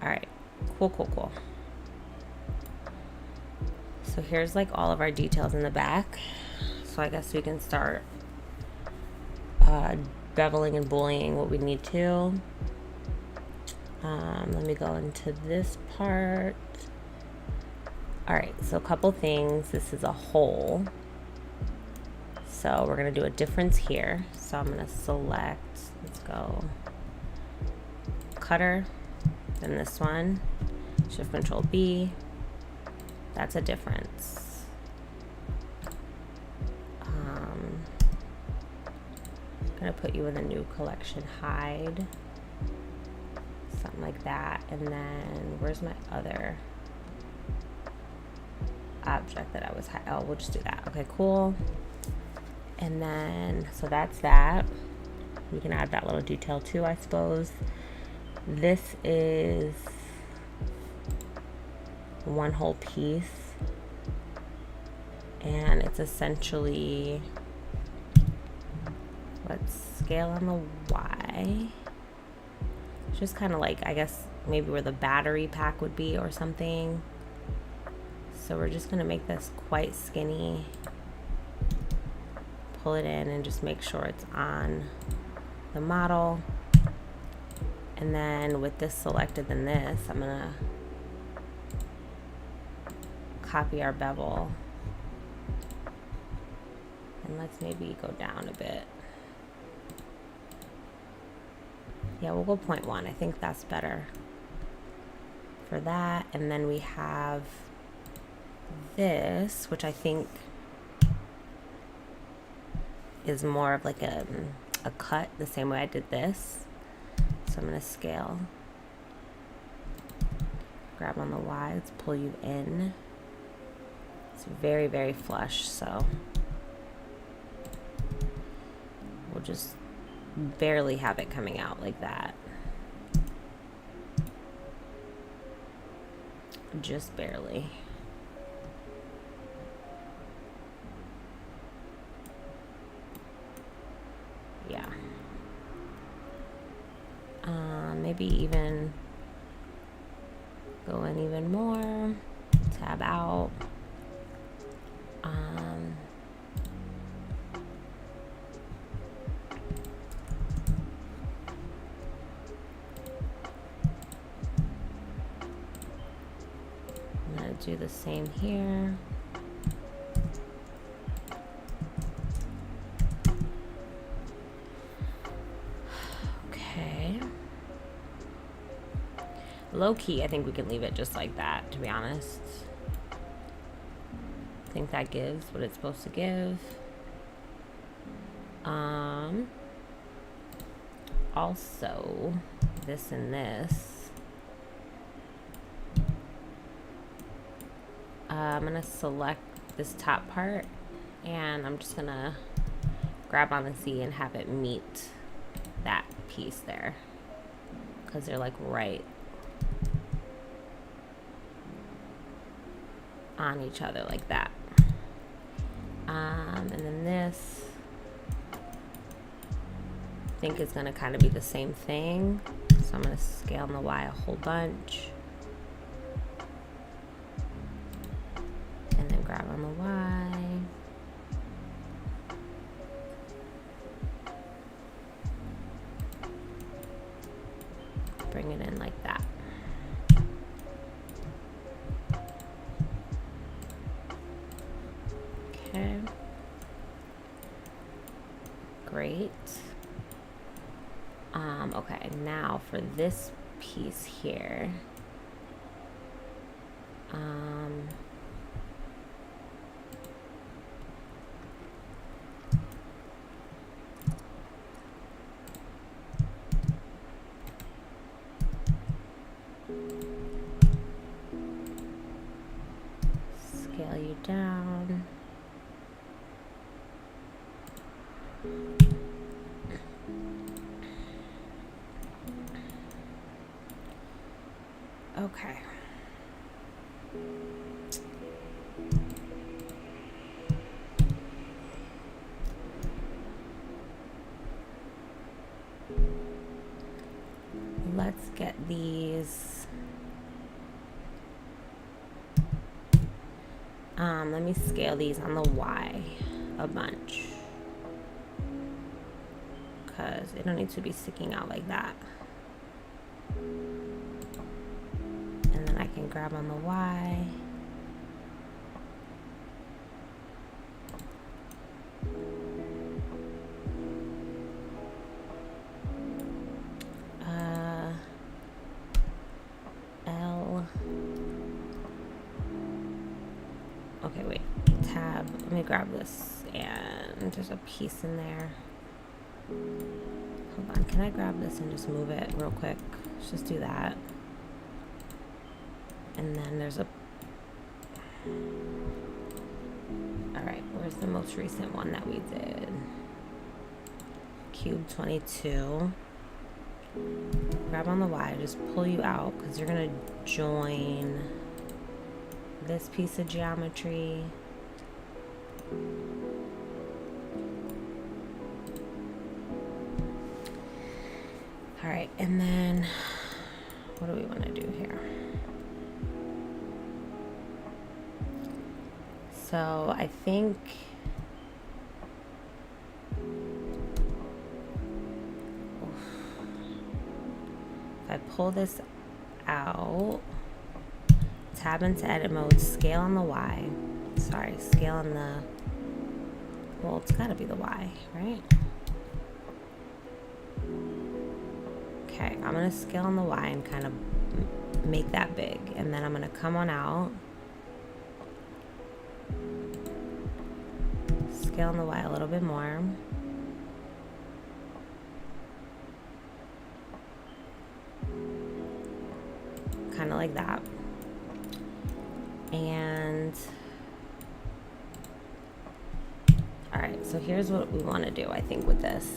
All right, cool. So here's like all of our details in the back. So I guess we can start beveling and bullying what we need to. Let me go into this part. All right, so a couple things. This is a hole. So we're gonna do a difference here. So I'm gonna select, let's go cutter, then this one, Shift Control B. That's a difference. Gonna put you in the new collection, hide, something like that. And then where's my other object that I was, oh, we'll just do that. Okay, cool. And then, so that's that. We can add that little detail too, I suppose. This is one whole piece, and it's essentially, let's scale on the Y. It's just kind of like, I guess, maybe where the battery pack would be or something. So we're just gonna make this quite skinny. Pull it in and just make sure it's on the model. And then with this selected, then this, I'm gonna copy our bevel. And let's maybe go down a bit. Yeah, we'll go 0.1. I think that's better for that. And then we have this, which I think is more of like a cut, the same way I did this. So I'm gonna scale, grab on the Y, let's pull you in. It's very, very flush, so we'll just barely have it coming out like that. Just barely. Yeah. Maybe even go in even more. Tab out. I'm gonna do the same here. Low key, I think we can leave it just like that, to be honest. I think that gives what it's supposed to give. Also, this and this. I'm gonna select this top part, and I'm just gonna grab on the C and have it meet that piece there, because they're like right on each other like that. And then this, I think is gonna kind of be the same thing. So I'm gonna scale on the Y a whole bunch. And then grab on the Y. Bring it in like that. Okay. Great. Okay, now for this piece here. Scale you down. Okay. Let's get these. Let me scale these on the Y a bunch, because they don't need to be sticking out like that. And then I can grab on the Y. L. Okay, wait. Tab. Let me grab this, and there's a piece in there. Hold on. Can I grab this and just move it real quick? Let's just do that. And then there's a... All right, where's the most recent one that we did? Cube 22. Grab on the Y, just pull you out because you're gonna join this piece of geometry. All right, and then what do we want to do here? So I think if I pull this out, tab into edit mode, scale on the Y. Sorry, scale on the, well, it's gotta be the Y, right? Okay, I'm gonna scale on the Y and kind of make that big. And then I'm gonna come on out, scale on the Y a little bit more. Kind of like that. And all right, so here's what we want to do, I think, with this.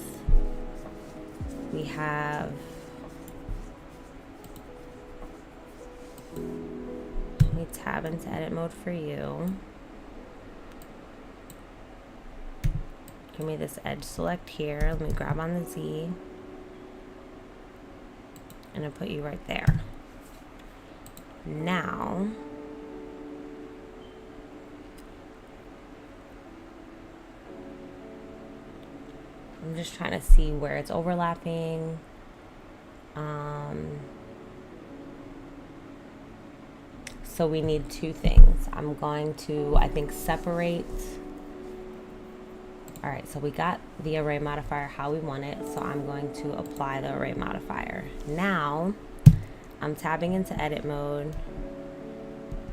We have, let me tab into edit mode for you. Give me this edge select here. Let me grab on the Z and I'll put you right there. Now, I'm just trying to see where it's overlapping. So we need two things. I'm going to, I think, separate. All right, so we got the array modifier how we want it. So I'm going to apply the array modifier. Now, I'm tabbing into edit mode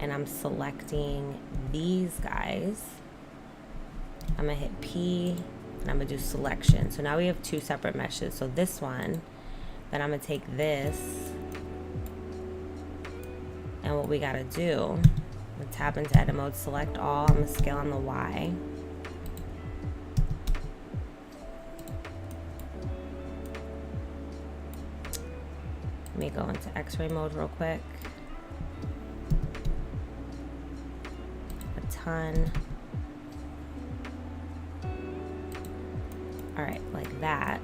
and I'm selecting these guys. I'm gonna hit P and I'm gonna do selection. So now we have two separate meshes. So this one, then I'm gonna take this, and what we gotta do, I'm gonna tap into edit mode, select all, I'm gonna scale on the Y. Let me go into X-ray mode real quick. A ton. All right, like that.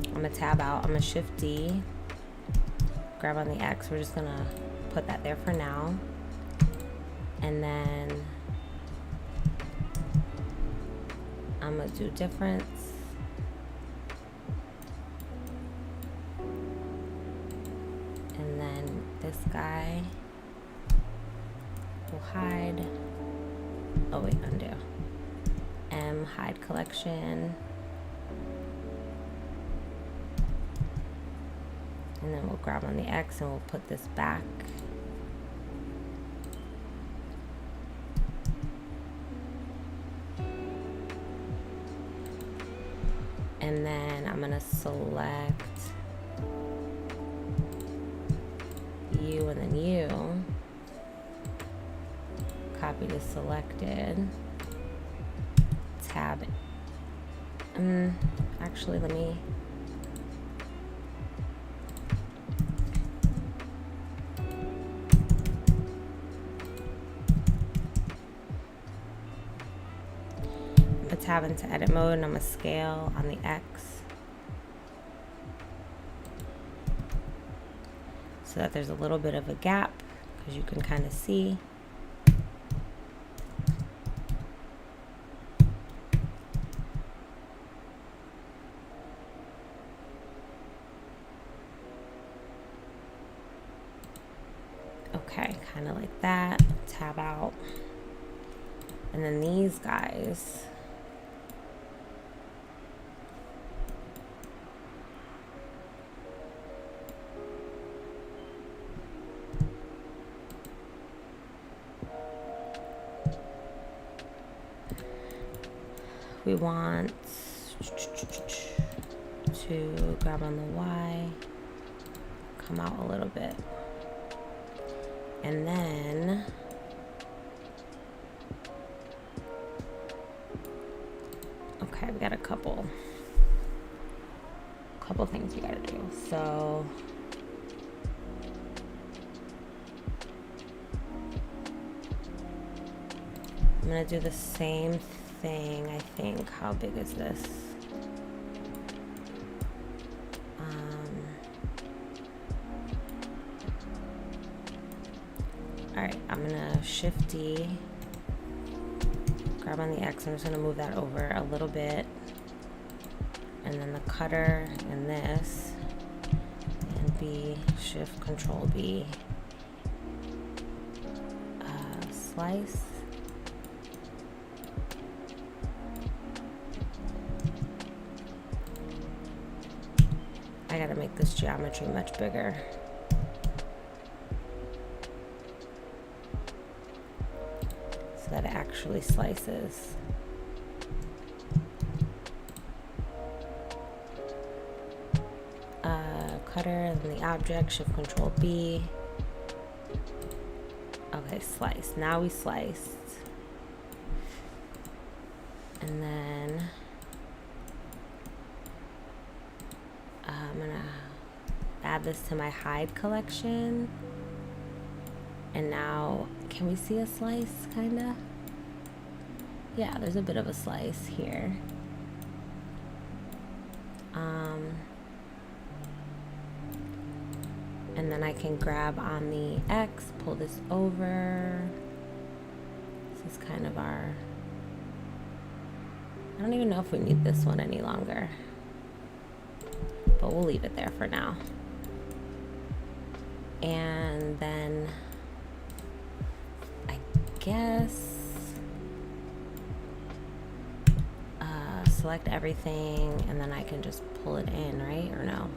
I'm gonna tab out, I'm gonna shift D, grab on the X, we're just gonna put that there for now. And then I'm gonna do difference. And then this guy will hide. Oh wait, undo. M, hide collection. And then we'll grab on the X and we'll put this back. And then I'm gonna select U and then U. Copy the selected. Tab. Actually, let me. Tab into edit mode and I'm gonna scale on the X so that there's a little bit of a gap because you can kind of see. Okay, kind of like that. Tab out. And then these guys, we want to grab on the Y, come out a little bit. And then okay, we got a couple things we gotta do. So I'm gonna do the same thing, I think. How big is this? Alright, I'm gonna Shift D, grab on the X. I'm just gonna move that over a little bit. And then the cutter and this, and B, Shift Control B, slice. I gotta make this geometry much bigger. So that it actually slices. Cutter and the object, Shift Control B. Okay, slice. Now we sliced. And then I'm gonna add this to my hide collection. And now, can we see a slice, kinda? Yeah, there's a bit of a slice here. And then I can grab on the X, pull this over. This is kind of our, I don't even know if we need this one any longer, but we'll leave it there for now. And then I guess select everything, and then I can just pull it in, right? Or no?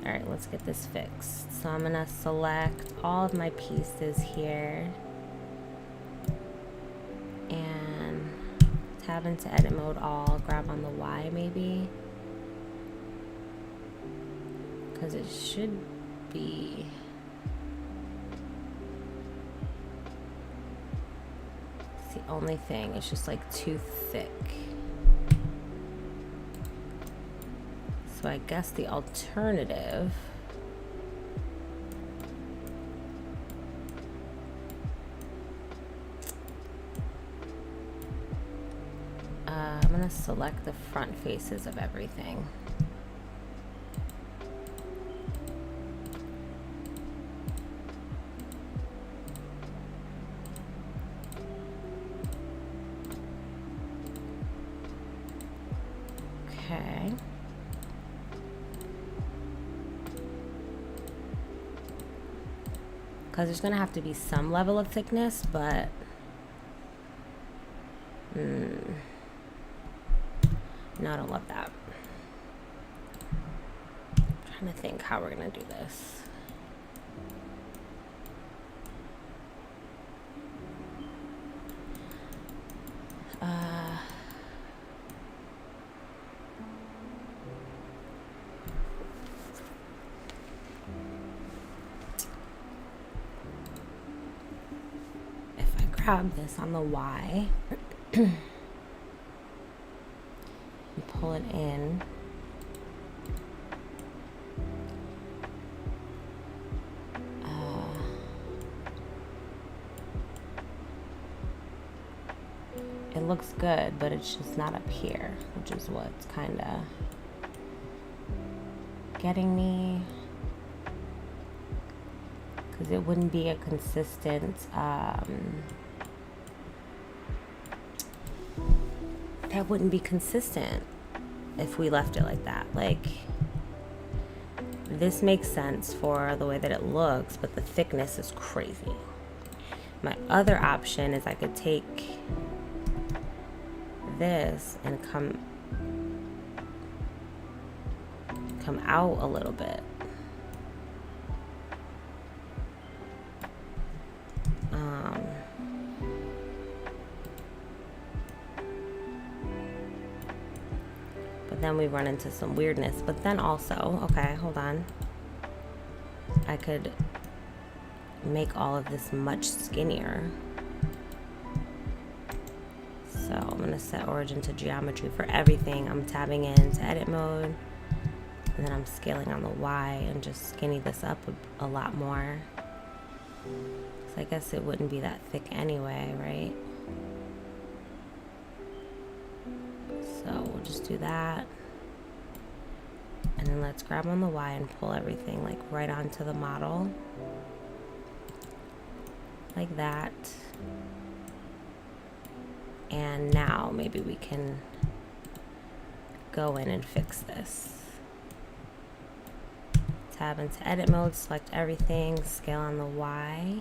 All right, let's get this fixed. So I'm gonna select all of my pieces here and tab into edit mode all, grab on the Y maybe, because it should be, it's the only thing, it's just like too thick. So I guess the alternative I'm gonna select the front faces of everything. Okay. Because there's going to have to be some level of thickness, but no, I don't love that. I'm trying to think how we're going to do this. Grab this on the Y and pull it in. It looks good, but it's just not up here, which is what's kind of getting me, because it wouldn't be a consistent that wouldn't be consistent if we left it like that. Like, this makes sense for the way that it looks, but the thickness is crazy. My other option is I could take this and come come out a little bit. But then we run into some weirdness. But then also, okay, hold on. I could make all of this much skinnier. So I'm going to set origin to geometry for everything. I'm tabbing into edit mode, and then I'm scaling on the Y and just skinny this up a lot more. So I guess it wouldn't be that thick anyway, right? So we'll just do that. And then let's grab on the Y and pull everything like right onto the model. Like that. And now maybe we can go in and fix this. Tab into edit mode, select everything, scale on the Y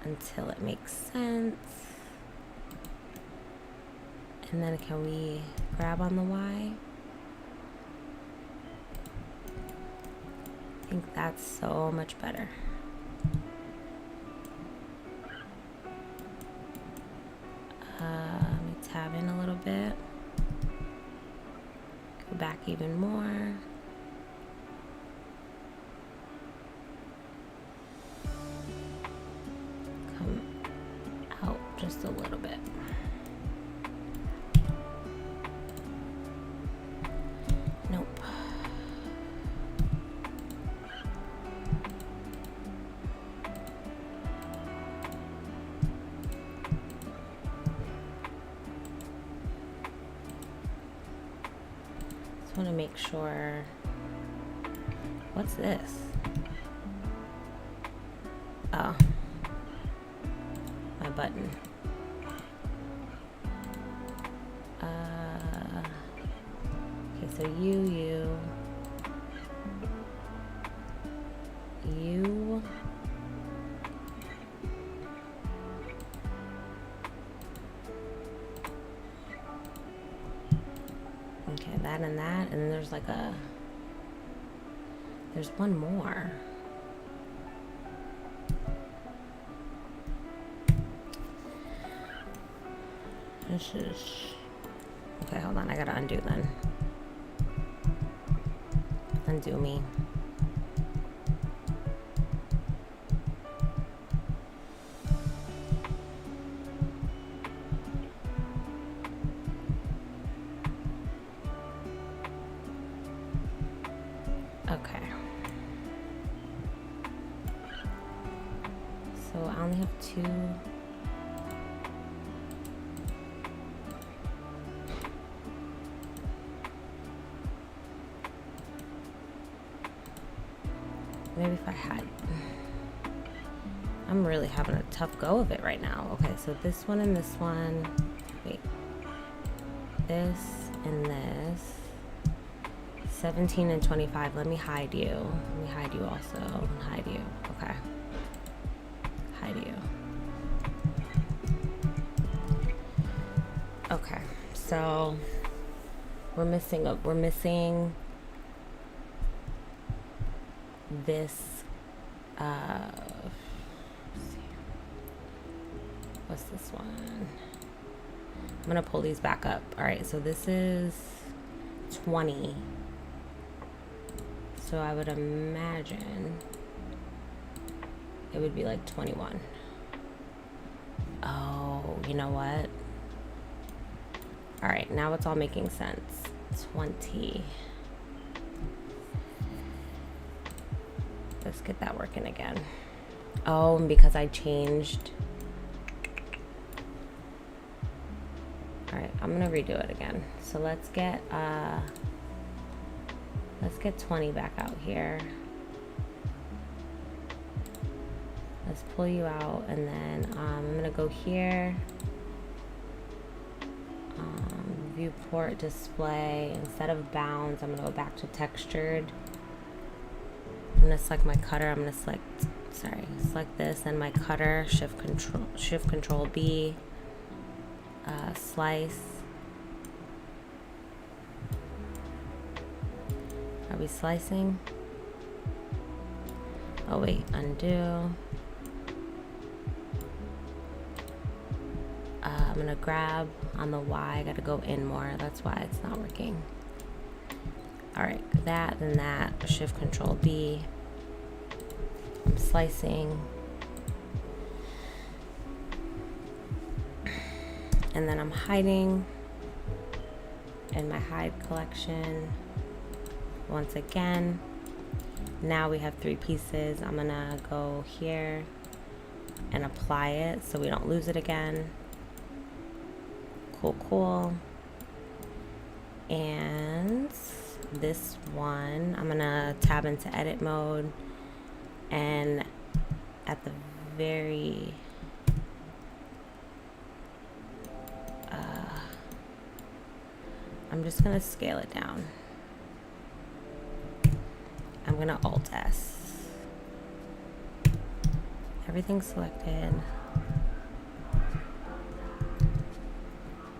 until it makes sense. And then can we grab on the Y? I think that's so much better. Let me tab in a little bit. Go back even more. Come out just a little bit. Nope. Just want to make sure. What's this? Oh, my button. Okay, so you. Okay, that, and then there's like there's one more. This is, okay, hold on, I gotta undo then. Undo me. Okay. So I only have two. Maybe if I had, I'm really having a tough go of it right now. Okay, so this one and this one, wait, this and this, 17 and 25, let me hide you. Let me hide you also, and hide you, okay. Hide you. Okay, so we're missing this, what's this one? I'm gonna pull these back up. All right, so this is 20. So I would imagine it would be like 21. Oh, you know what? All right, now it's all making sense. 20. Let's get that working again. Oh, and because I changed. All right, I'm gonna redo it again. So let's get 20 back out here. Let's pull you out, and then I'm gonna go here. Viewport display. Instead of bounds, I'm gonna go back to textured. I'm gonna select my cutter. I'm gonna select this and my cutter. Shift Control B. Slice. Are we slicing? Oh wait, undo. I'm gonna grab on the Y, I gotta go in more, that's why it's not working. All right, that and that, Shift Control B. I'm slicing. And then I'm hiding in my hide collection. Once again, now we have 3 pieces. I'm gonna go here and apply it so we don't lose it again. Cool. And this one, I'm gonna tab into edit mode, and at the very I'm just gonna scale it down. I'm gonna Alt S. Everything's selected.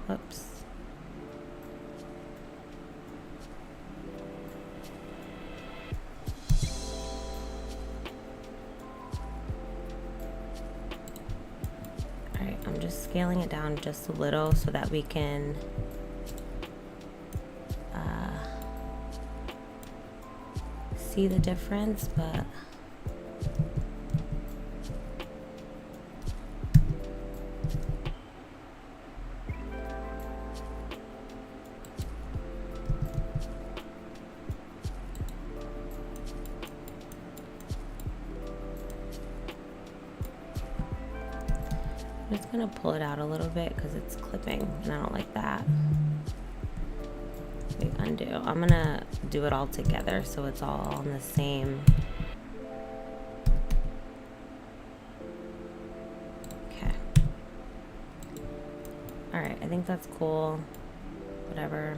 Whoops. All right, I'm just scaling it down just a little so that we can see the difference, but I'm just gonna pull it out a little bit because it's clipping and I don't like that. Wait, undo. I'm gonna do it all together so it's all on the same. Okay. All right, I think that's cool. Whatever.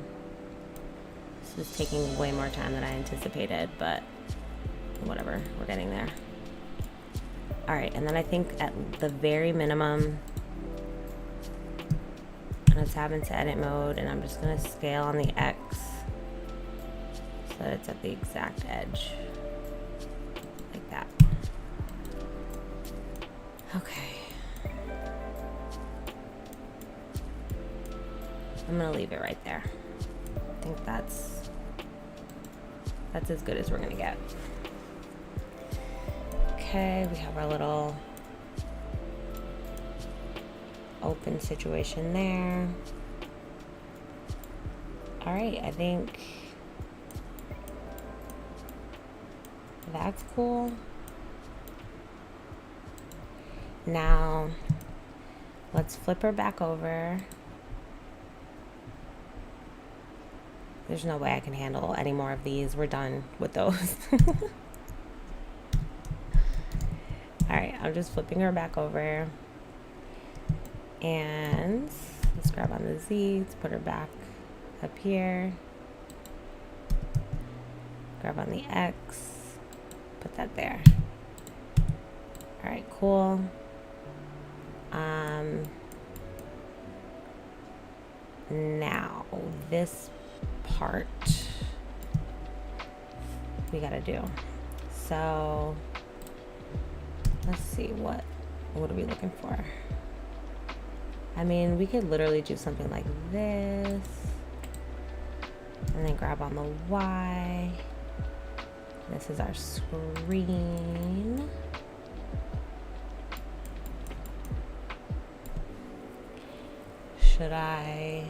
This is taking way more time than I anticipated, but whatever, we're getting there. All right, and then I think at the very minimum, I'm gonna tab into edit mode and I'm just gonna scale on the X so that it's at the exact edge, like that. Okay. I'm gonna leave it right there. I think that's as good as we're gonna get. Okay, we have our little open situation there. All right, I think that's cool. Now, let's flip her back over. There's no way I can handle any more of these. We're done with those. All right, I'm just flipping her back over. And let's grab on the Z, let's put her back up here. Grab on the X, put that there. All right, cool. Now this part we gotta do. So let's see, what are we looking for? I mean, we could literally do something like this and then grab on the Y. This is our screen. Should I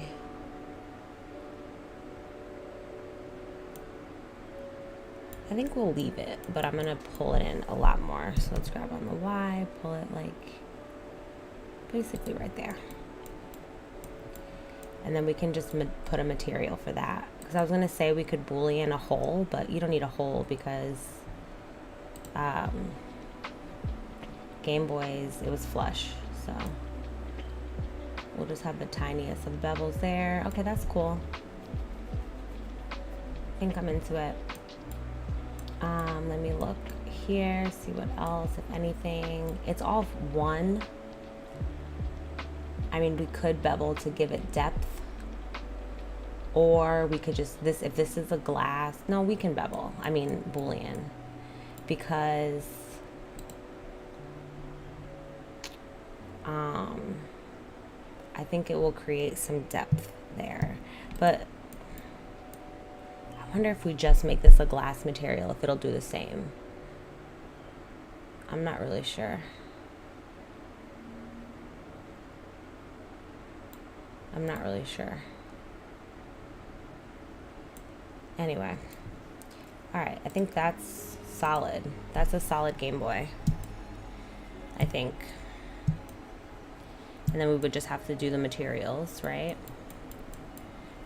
think we'll leave it, but I'm gonna pull it in a lot more. So let's grab on the Y, pull it like basically right there. And then we can just put a material for that. Because I was gonna say we could Boolean a hole, but you don't need a hole because Game Boys, it was flush. So we'll just have the tiniest of bevels there. Okay, that's cool. I think I'm into it. Let me look here, see what else, if anything. It's all one. I mean, we could bevel to give it depth. Or we could just, if this is a glass, no, we can bevel. I mean, Boolean. Because I think it will create some depth there. But I wonder if we just make this a glass material, if it'll do the same. I'm not really sure. I'm not really sure. Anyway. Alright, I think that's solid. That's a solid Game Boy, I think. And then we would just have to do the materials, right?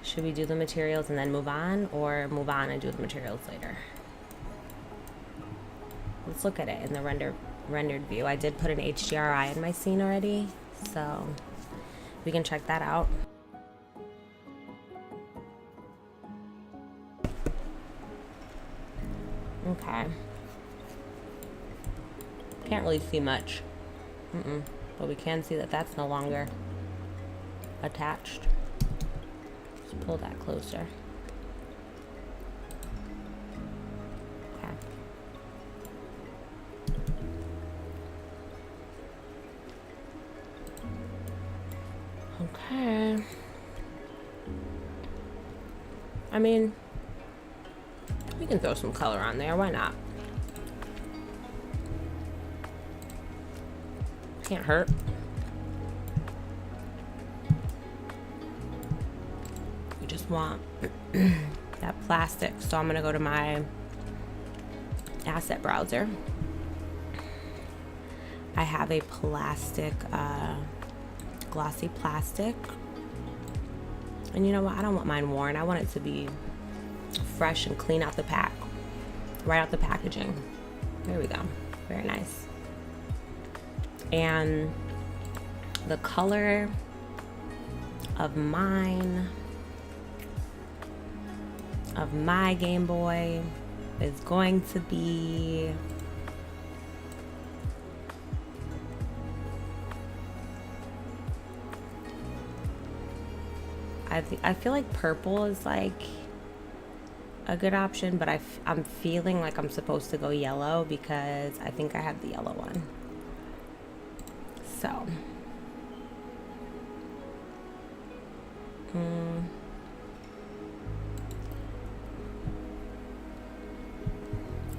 Should we do the materials and then move on, or move on and do the materials later? Let's look at it in the rendered view. I did put an HDRI in my scene already, so we can check that out. Okay. Can't really see much. But we can see that that's no longer attached. Let's pull that closer. Okay. Okay. I mean, we can throw some color on there. Why not? Can't hurt. We just want that plastic. So I'm gonna go to my asset browser. I have a plastic, glossy plastic. And you know what? I don't want mine worn. I want it to be fresh and clean out the pack. Right out the packaging. There we go. Very nice. And the color of mine, of my Game Boy, is going to be I feel like purple is like a good option, but I'm feeling like I'm supposed to go yellow because I think I have the yellow one. So,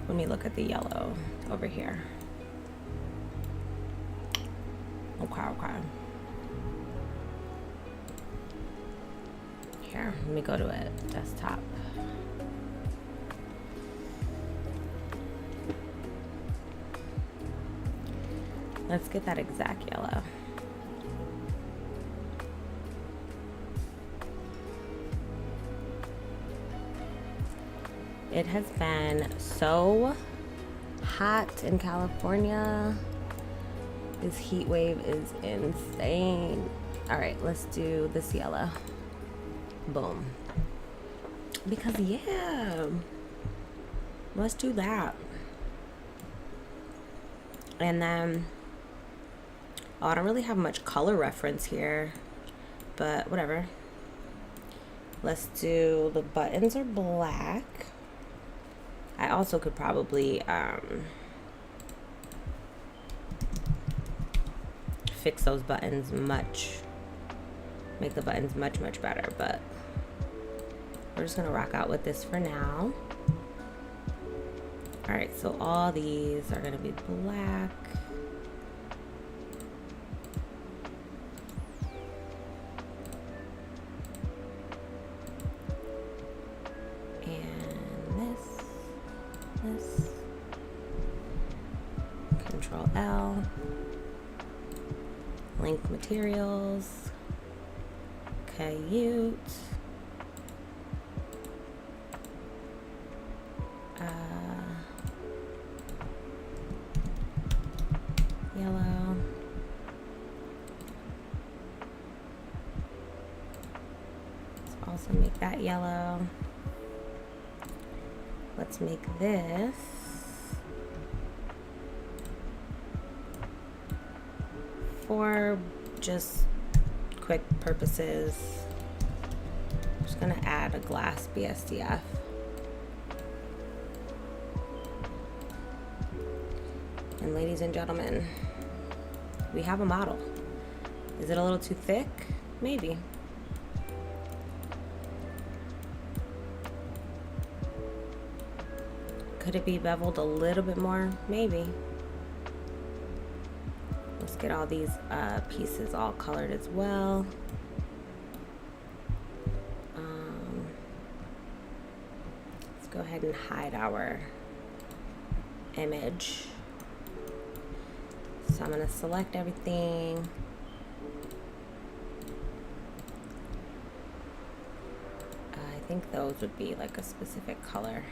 let me look at the yellow over here. Okay. Here, let me go to it. Desktop. Let's get that exact yellow. It has been so hot in California. This heat wave is insane. All right, let's do this yellow. Boom. Because yeah, let's do that. And then, oh, I don't really have much color reference here, but whatever. Let's do, the buttons are black. I also could probably fix those buttons make the buttons much better, but we're just gonna rock out with this for now. All right, so all these are gonna be black. And this. Control L. Link materials. Cute. Yellow. Let's also make that yellow. Let's make this for just quick purposes. just gonna add a glass BSDF. And ladies and gentlemen, we have a model. Is it a little too thick? Maybe. Could it be beveled a little bit more? Maybe. Let's get all these pieces all colored as well. Let's go ahead and hide our image. So I'm going to select everything. I think those would be like a specific color.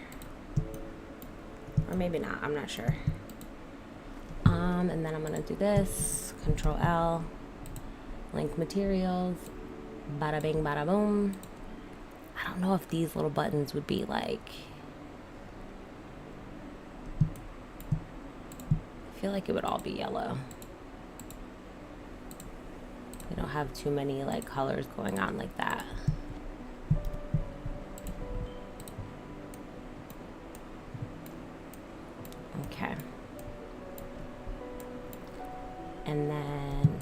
Or maybe not, I'm not sure. And then I'm gonna do this, Control L, link materials, bada bing, bada boom. I don't know if these little buttons would be like, I feel like it would all be yellow. We don't have too many like colors going on like that. Okay. And then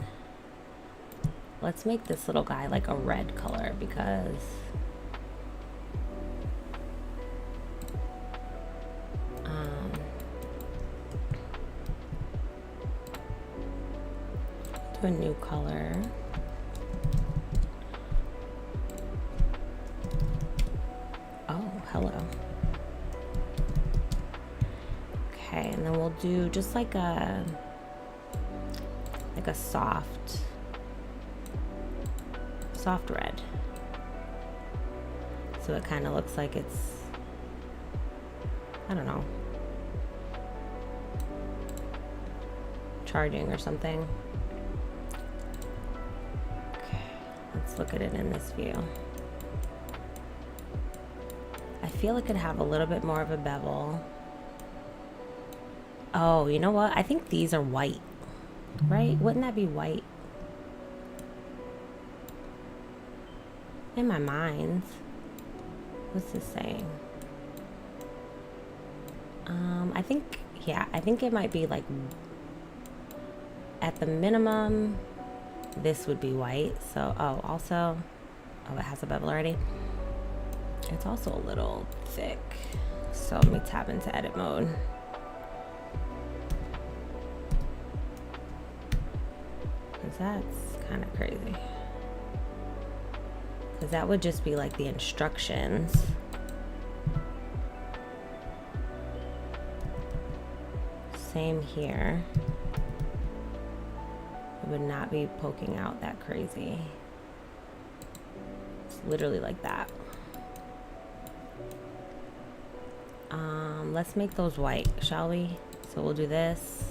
let's make this little guy like a red color because do a new color. Oh, hello. Okay, and then we'll do just like a soft red. So it kind of looks like it's, I don't know, charging or something. Okay, let's look at it in this view. I feel it could have a little bit more of a bevel. Oh, you know what? I think these are white, right? Wouldn't that be white? In my mind. What's this saying? I think, yeah, I think it might be like, at the minimum, this would be white. So, oh, also, oh, it has a bevel already. It's also a little thick. So let me tap into edit mode. Because that's kind of crazy. Because that would just be like the instructions. Same here. It would not be poking out that crazy. It's literally like that. Let's make those white, shall we? So we'll do this.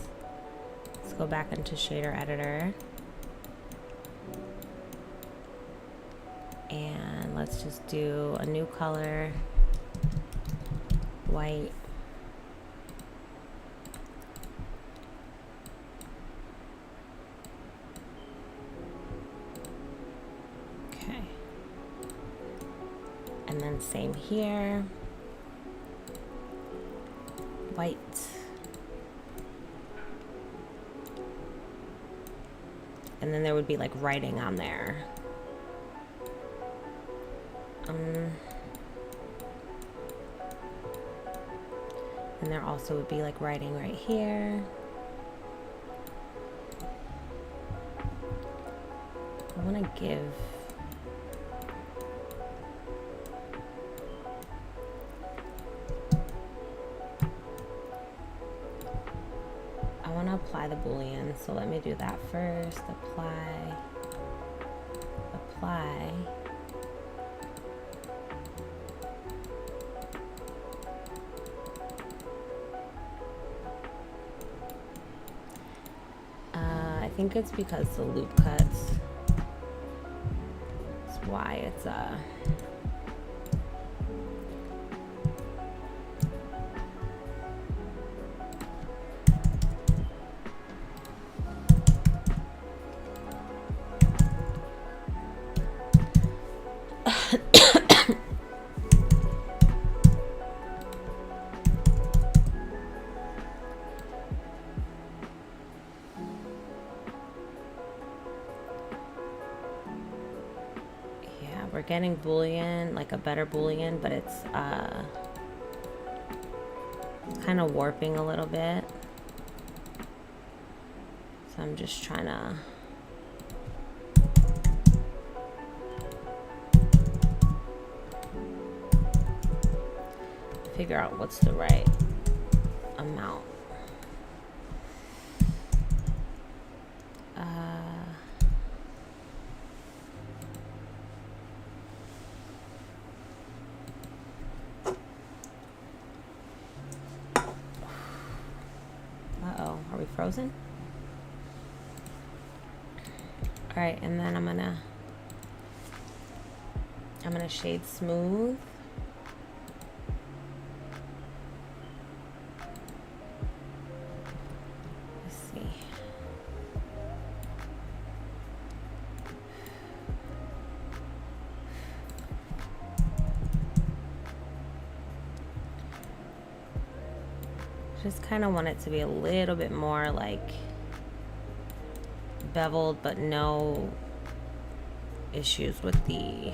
Let's go back into shader editor. And let's just do a new color, white. Okay. And then same here. White. And then there would be like writing on there. And there also would be like writing right here. I want to give apply the boolean, so let me do that first. Apply. I think it's because the loop cuts. That's why it's we're getting Boolean, like a better Boolean, but it's kind of warping a little bit. So I'm just trying to figure out what's the right amount. Uh-oh, are we frozen? All right, and then I'm gonna shade smooth. Let's see. Just kind of want it to be a little bit more like beveled, but no issues with the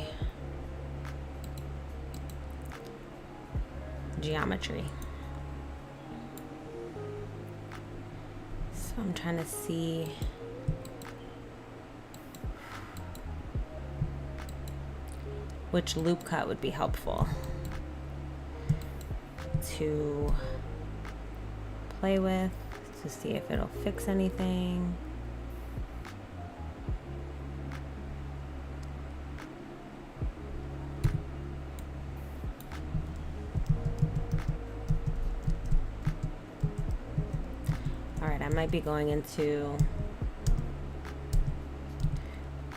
geometry. So I'm trying to see which loop cut would be helpful to play with to see if it'll fix anything. All right, I might be going into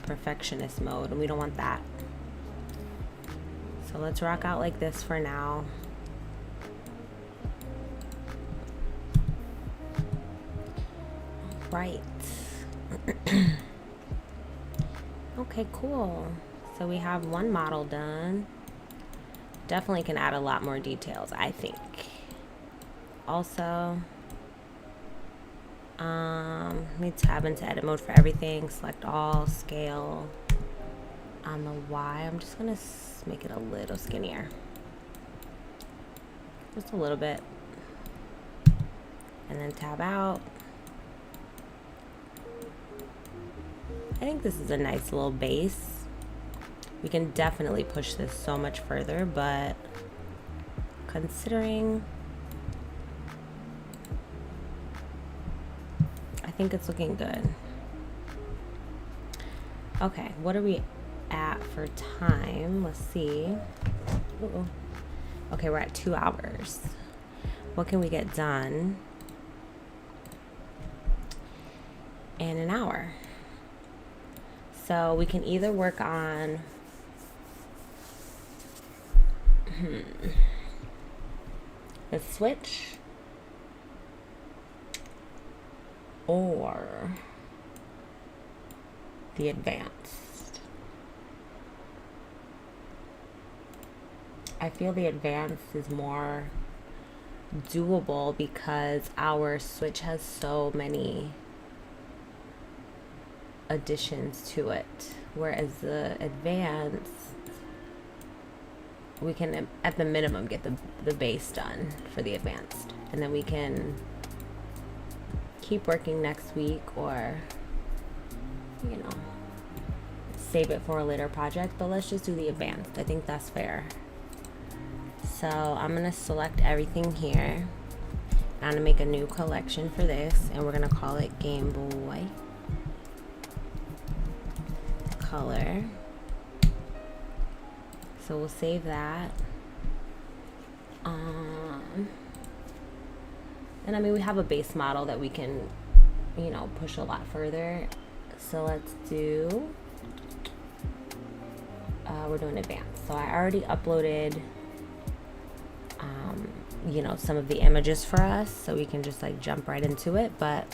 perfectionist mode, and we don't want that. So let's rock out like this for now. Right. Okay, cool. So we have one model done. Definitely can add a lot more details, I think. Also, let me tab into edit mode for everything. Select all, scale. On the Y, I'm just gonna make it a little skinnier. Just a little bit. And then tab out. I think this is a nice little base. We can definitely push this so much further, but considering, I think it's looking good. Okay, what are we at for time? Let's see. Uh-oh. Okay, we're at 2 hours. What can we get done in an hour? So we can either work on the switch or the advanced. I feel the advanced is more doable because our switch has so many additions to it, whereas the advanced, we can at the minimum get the base done for the advanced, and then we can keep working next week, or you know, save it for a later project. But let's just do the advanced. I think that's fair. So I'm gonna select everything here. I'm gonna make a new collection for this, and we're gonna call it Game Boy Color. So we'll save that. And I mean, we have a base model that we can, you know, push a lot further. So let's do, we're doing advanced. So I already uploaded, you know, some of the images for us, so we can just like jump right into it. But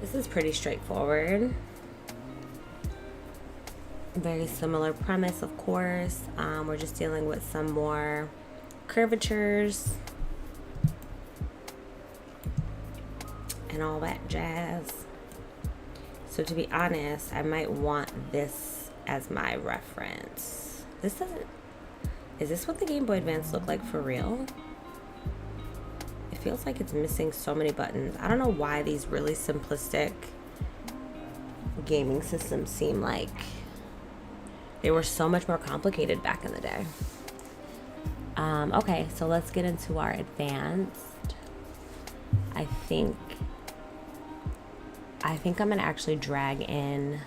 this is pretty straightforward. Very similar premise, of course. We're just dealing with some more curvatures and all that jazz. So to be honest, I might want this as my reference. This doesn't... Is this what the Game Boy Advance looked like for real? It feels like it's missing so many buttons. I don't know why these really simplistic gaming systems seem like they were so much more complicated back in the day. Okay, so let's get into our advanced. I think I'm gonna actually drag in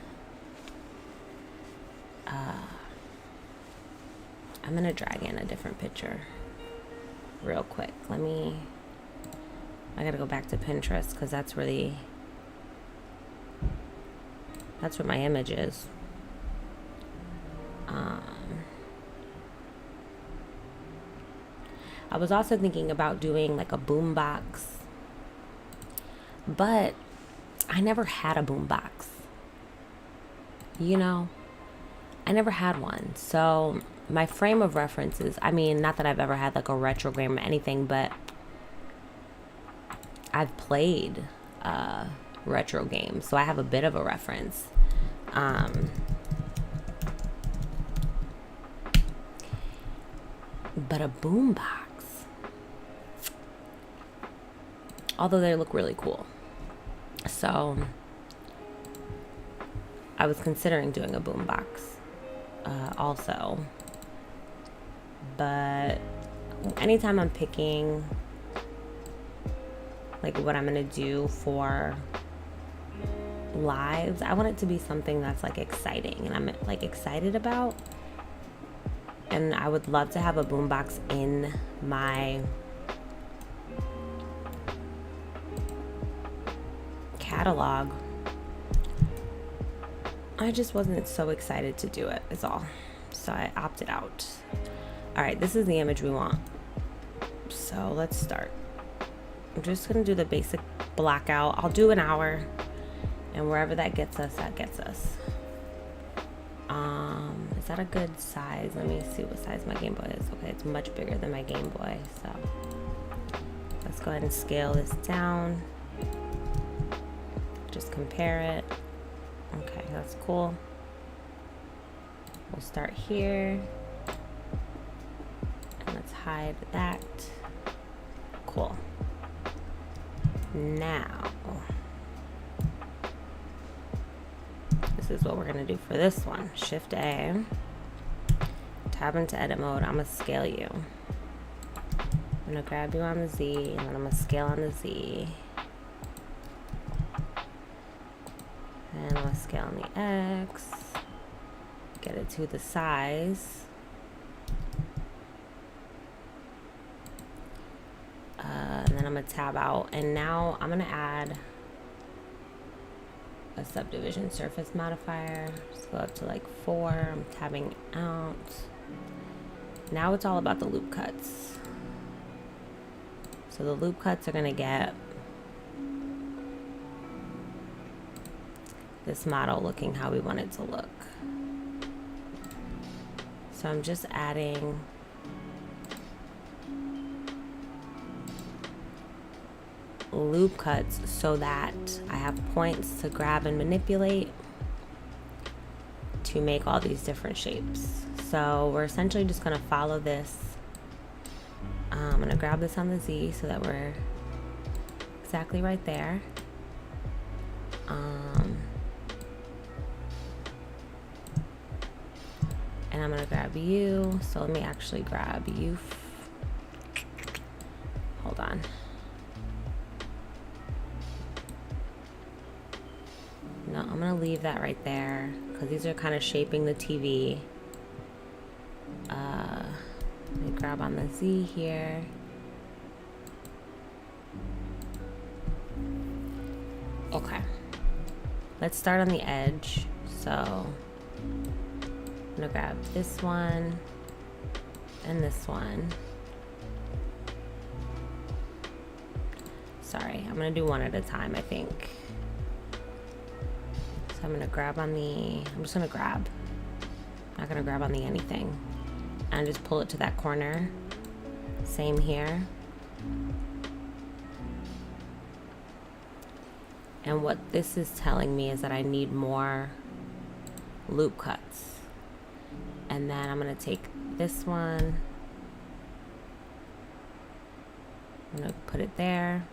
I'm gonna drag in a different picture real quick. I gotta go back to Pinterest because that's where my image is. I was also thinking about doing like a boombox, but I never had a boombox. You know, I never had one. So my frame of reference is, I mean, not that I've ever had like a retro game or anything, but I've played retro games, so I have a bit of a reference. But a boombox, although they look really cool. So I was considering doing a boombox also. But anytime I'm picking like what I'm gonna do for lives, I want it to be something that's like exciting and I'm like excited about. And I would love to have a boombox in my catalog. I just wasn't so excited to do it, is all. So I opted out. All right, this is the image we want. So let's start. I'm just gonna do the basic blackout. I'll do an hour, and wherever that gets us, that gets us. Is that a good size? Let me see what size my Game Boy is. Okay, it's much bigger than my Game Boy, so let's go ahead and scale this down. Just compare it. Okay, that's cool. We'll start here. And let's hide that. Cool. Now, this is what we're gonna do for this one. Shift A, tab into edit mode. I'm gonna scale you. I'm gonna grab you on the Z, and then I'm gonna scale on the Z. And I'm gonna scale on the X. Get it to the size. And then I'm gonna tab out, and now I'm gonna add a subdivision surface modifier. Just go up to like 4. I'm tabbing out. Now it's all about the loop cuts. So the loop cuts are gonna get this model looking how we want it to look. So I'm just adding loop cuts so that I have points to grab and manipulate to make all these different shapes. So we're essentially just going to follow this. I'm going to grab this on the Z so that we're exactly right there. And I'm going to grab you. So let me actually grab you. Hold on. No, I'm gonna leave that right there because these are kind of shaping the TV. Let me grab on the Z here. Okay. Let's start on the edge. So I'm gonna grab this one and this one. Sorry, I'm gonna do one at a time, I think. I'm gonna grab on the, I'm just gonna grab. I'm not gonna grab on the anything. And just pull it to that corner. Same here. And what this is telling me is that I need more loop cuts. And then I'm going to take this one, I'm going to put it there,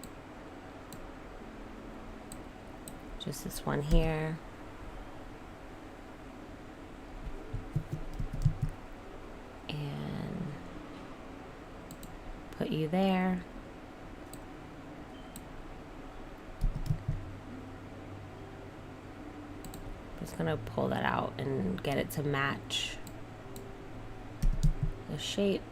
just this one here, and put you there. Just gonna pull that out and get it to match the shape.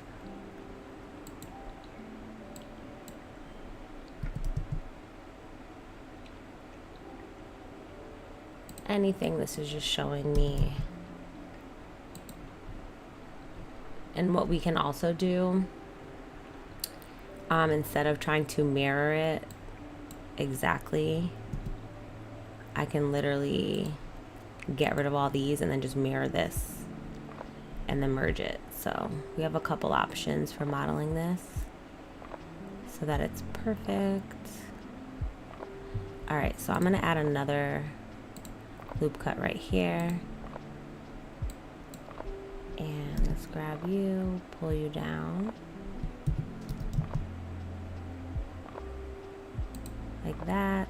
Anything, this is just showing me. And what we can also do, instead of trying to mirror it exactly, I can literally get rid of all these and then just mirror this and then merge it. So we have a couple options for modeling this so that it's perfect. All right, so I'm gonna add another loop cut right here. And let's grab you, pull you down. Like that.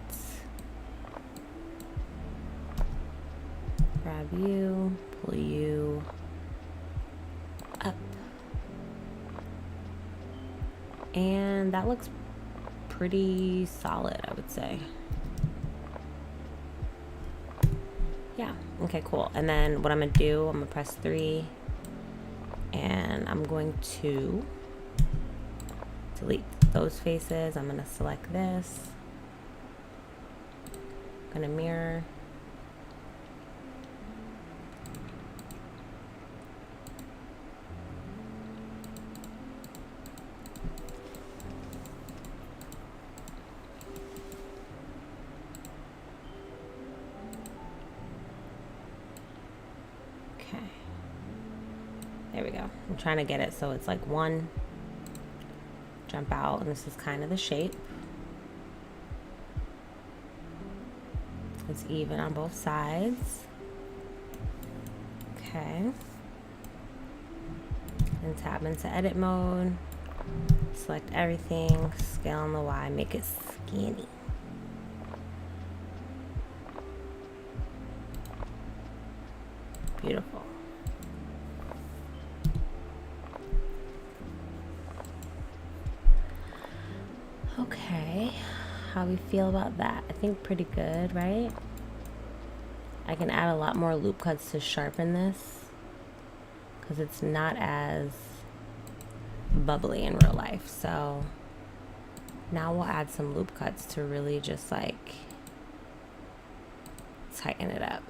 Grab you, pull you up. And that looks pretty solid, I would say. Yeah, okay, cool. And then what I'm gonna do, I'm gonna press 3 and I'm going to delete those faces. I'm gonna select this. I'm gonna mirror. There we go. I'm trying to get it so it's like one jump out, and this is kind of the shape. It's even on both sides. Okay. And tab into edit mode. Select everything, scale on the Y, make it skinny. Beautiful. Okay, how we feel about that? I think pretty good, right? I can add a lot more loop cuts to sharpen this because it's not as bubbly in real life. So now we'll add some loop cuts to really just like tighten it up.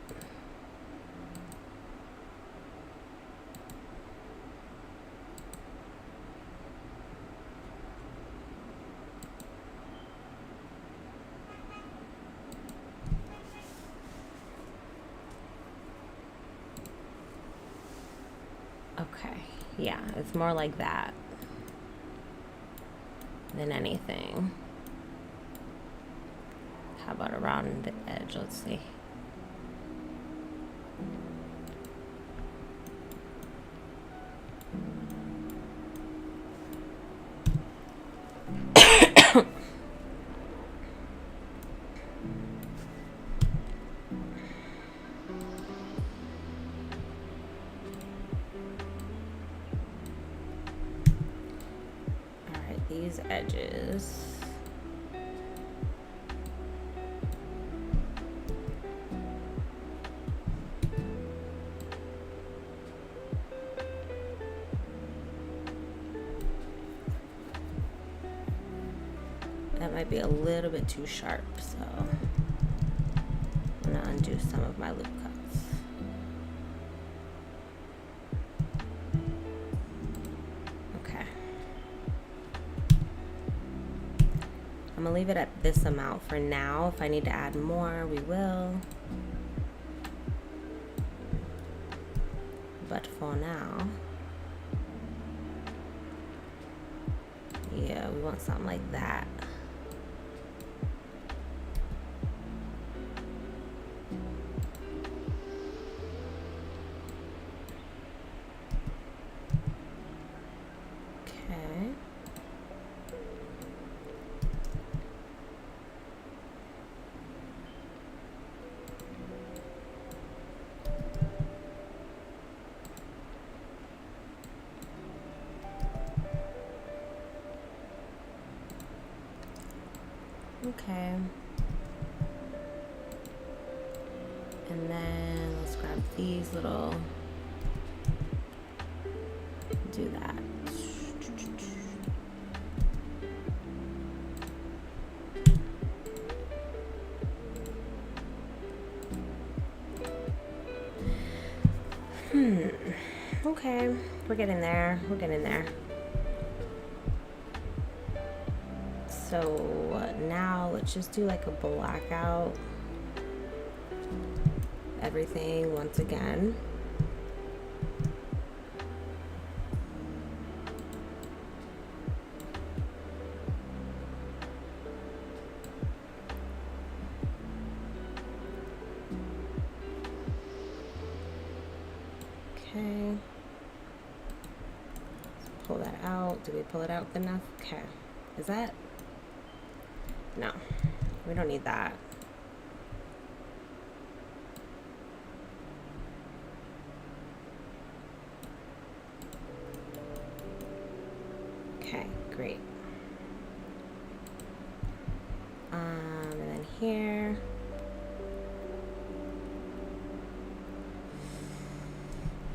Okay, yeah, it's more like that than anything. How about around the edge? Let's see. These edges. That might be a little bit too sharp, so I'm gonna undo some of my loop cuts. I'm gonna leave it at this amount for now. If I need to add more, we will. But for now, yeah, we want something like that. And then let's grab these little, do that. Okay, we're getting there. We're getting there. So now let's just do like a blackout. Everything once again. Okay. Let's pull that out. Did we pull it out good enough? Okay. Is that? No. We don't need that. Okay, great. And then here.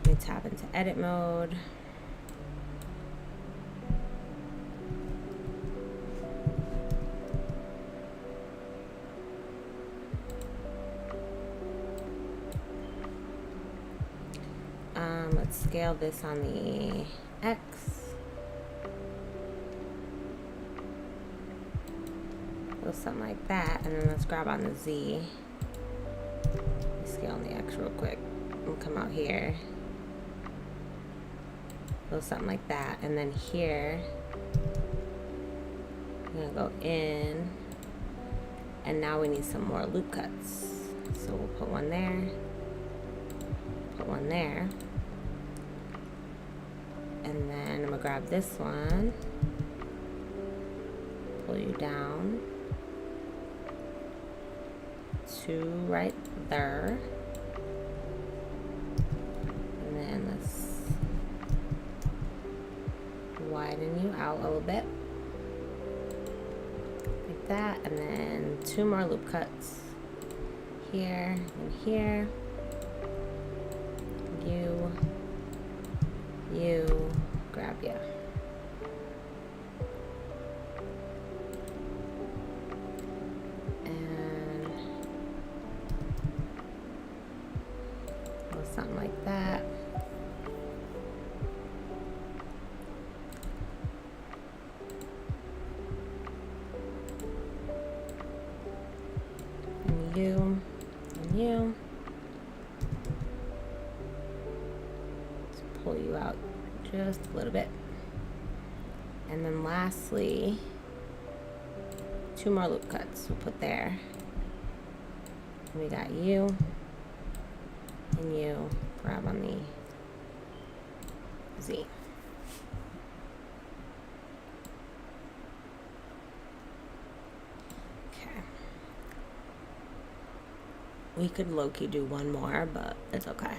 Let me tap into edit mode. Let's scale this on the X. Something like that, and then let's grab on the Z. Scale on the X real quick. We'll come out here. Something like that, and then here I'm gonna go in, and now we need some more loop cuts. So we'll put one there, put one there, and then I'm gonna grab this one, pull you down to right there, and then let's widen you out a little bit like that, and then two more loop cuts here and here. You grab you. Something like that. And you, and you. Let's pull you out just a little bit. And then lastly, two more loop cuts we'll put there. We got you. And you grab on the Z. Okay. We could low-key do one more, but it's okay.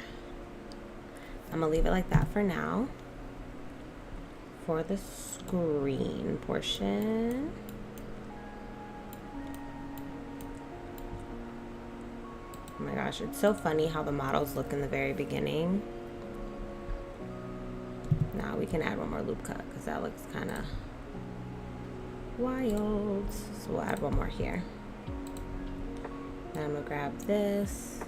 I'm gonna leave it like that for now. For the screen portion. Oh my gosh, it's so funny how the models look in the very beginning. Now we can add one more loop cut because that looks kind of wild. So we'll add one more here. Then I'm gonna grab this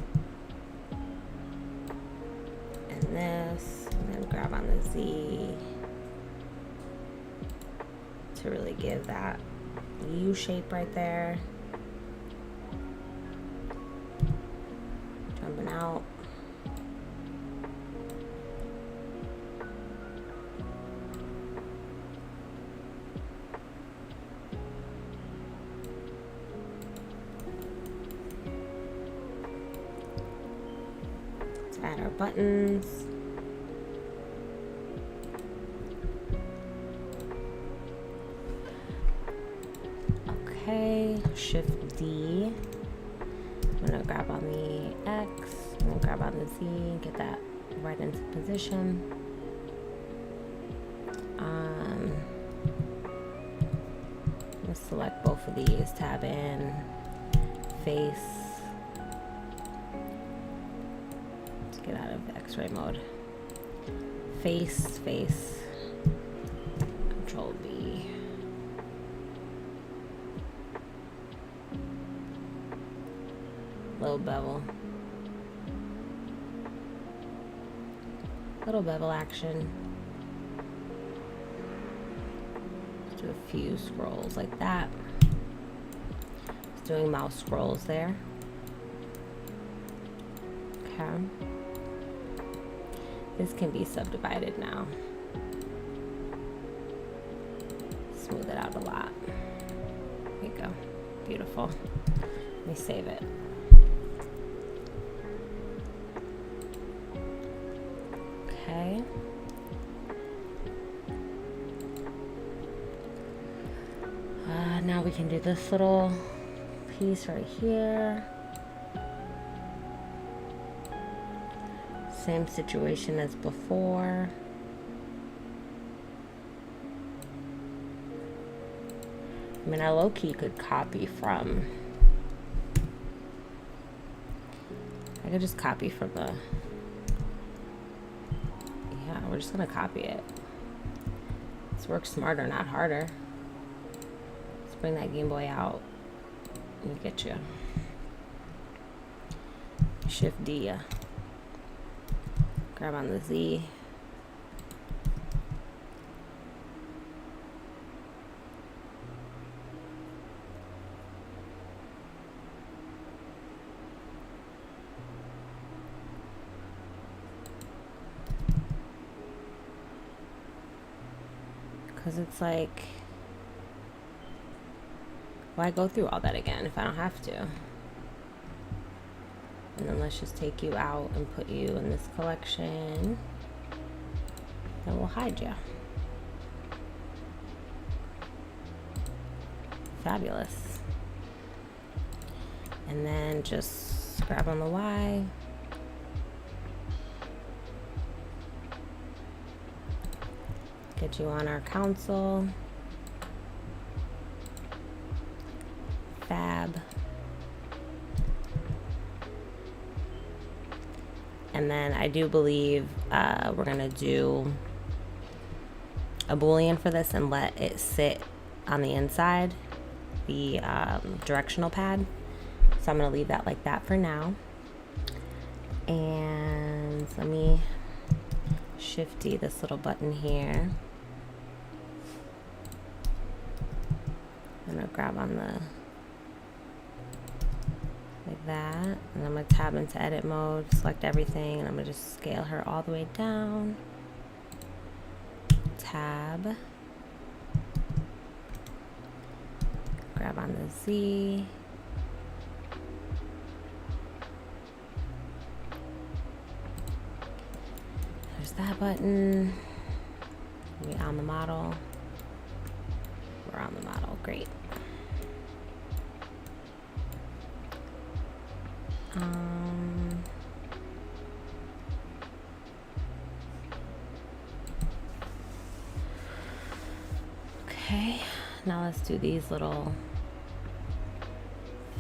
and this, and then grab on the Z to really give that U shape right there. Jumping out. Let's add our buttons. Okay, Shift D. I'm gonna grab on the X, and then grab on the Z, get that right into position. Let's select both of these, tab in, face, Get out of the X-ray mode. Face. Control V. Little bevel. Little bevel action. Let's do a few scrolls like that. Just doing mouse scrolls there. Okay. This can be subdivided now. Smooth it out a lot. There you go. Beautiful. Let me save it. Okay. Now we can do this little piece right here. Same situation as before. I mean, I low-key could copy from... I could just copy from the... Yeah, we're just gonna copy it. Let's work smarter, not harder. Let's bring that Game Boy out. Let me get you. Shift D. Grab on the Z. Because it's like, why go through all that again if I don't have to? And then let's just take you out and put you in this collection. Then we'll hide you. Fabulous. And then just grab on the Y. Get you on our console. Fab. And then I do believe we're gonna do a Boolean for this and let it sit on the inside, the directional pad. So I'm gonna leave that like that for now. And let me Shift D this little button here. I'm gonna grab on the like that, and I'm gonna tab into edit mode, select everything, and I'm gonna just scale her all the way down. Tab, grab on the Z, there's that button. Are we on the model? We're on the model, great. Okay, now let's do these little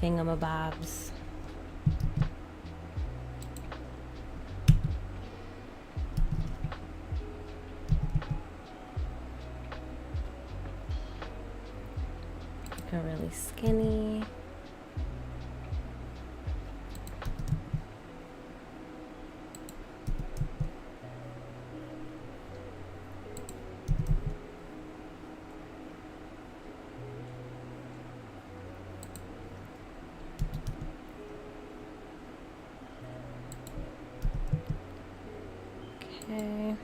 thingamabobs. Go really skinny. Okay.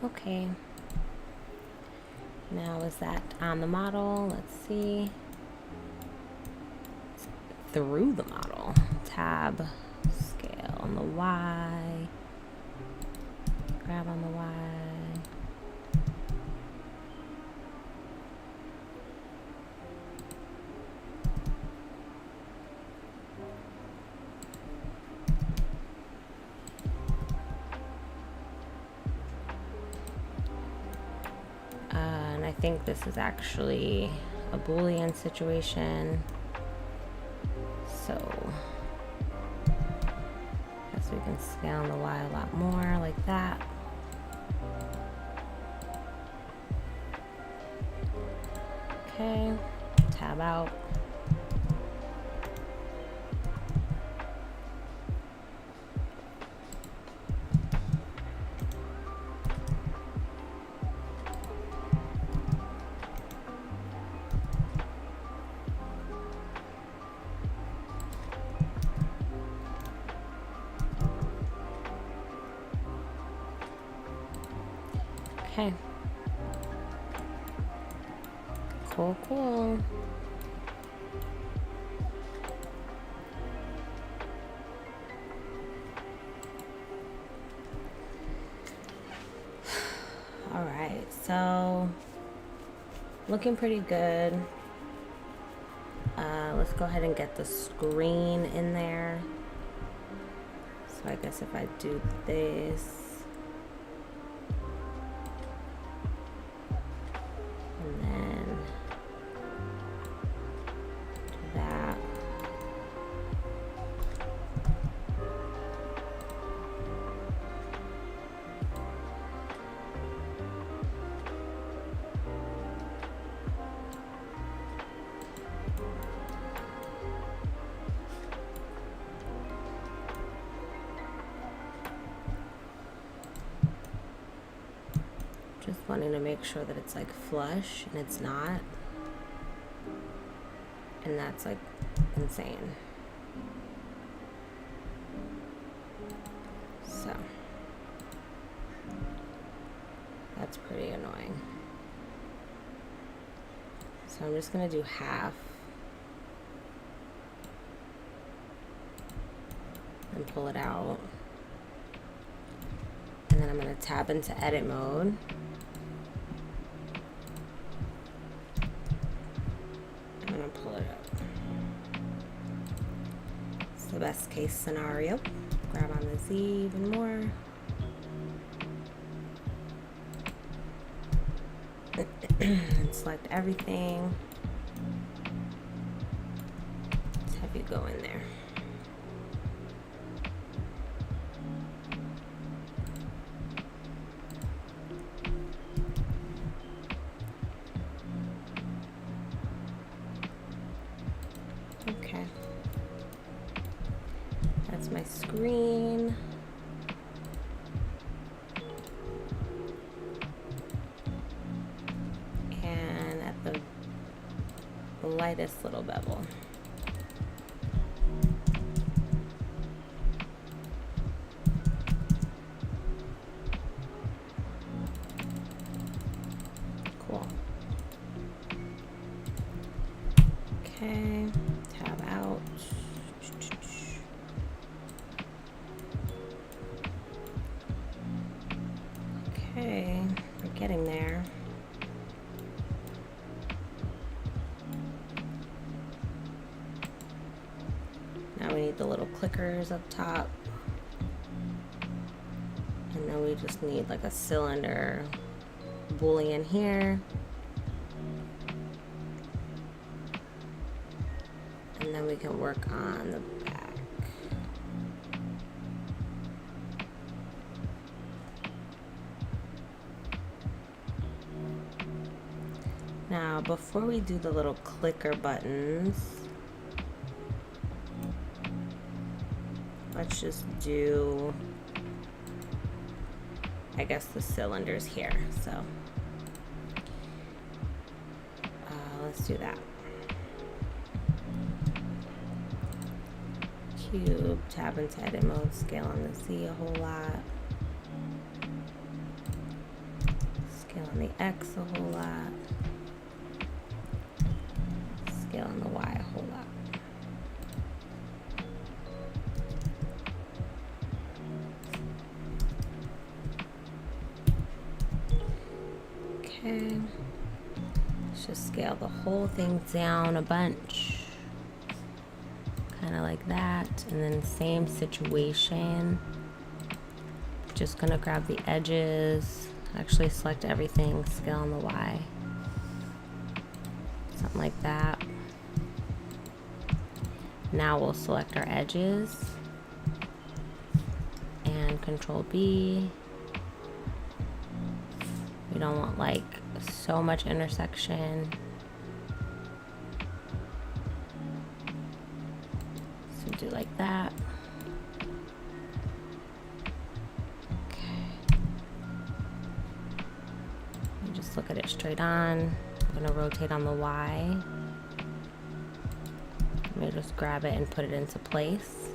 Okay. Now is that on the model? Let's see. Through the model. Tab. Scale on the Y. Grab on the Y. think this is actually a Boolean situation. So I guess we can scale on the Y a lot more like that. Okay, tab out. Okay. Cool, cool. All right, so looking pretty good. Let's go ahead and get the screen in there. So I guess if I do this, and then do that. Just wanting to make sure that it's like flush, and it's not. And that's like insane. So that's pretty annoying. So I'm just gonna do half and pull it out. And then I'm gonna tab into edit mode. I'm gonna pull it up. It's the best case scenario. Grab on the Z even more. And select everything. Let's have you go in there. Okay. That's my screen. And at the lightest little bevel. Cool. Okay, tab out. Okay, we're getting there. Now we need the little clickers up top. And then we just need like a cylinder Boolean here. And then we can work on the back. Now, before we do the little clicker buttons, let's just do, I guess, the cylinders here. So let's do that. Cube, tab into edit mode, scale on the Z a whole lot. Scale on the X a whole lot. Scale on the Y a whole lot. Okay. Let's just scale the whole thing down a bunch. Kind of like that. And then same situation. Just gonna grab the edges. Actually select everything, scale on the Y. something like that. Now we'll select our edges and Control B. We don't want like so much intersection. So do like that. Okay. And just look at it straight on. I'm gonna rotate on the Y. Let me just grab it and put it into place.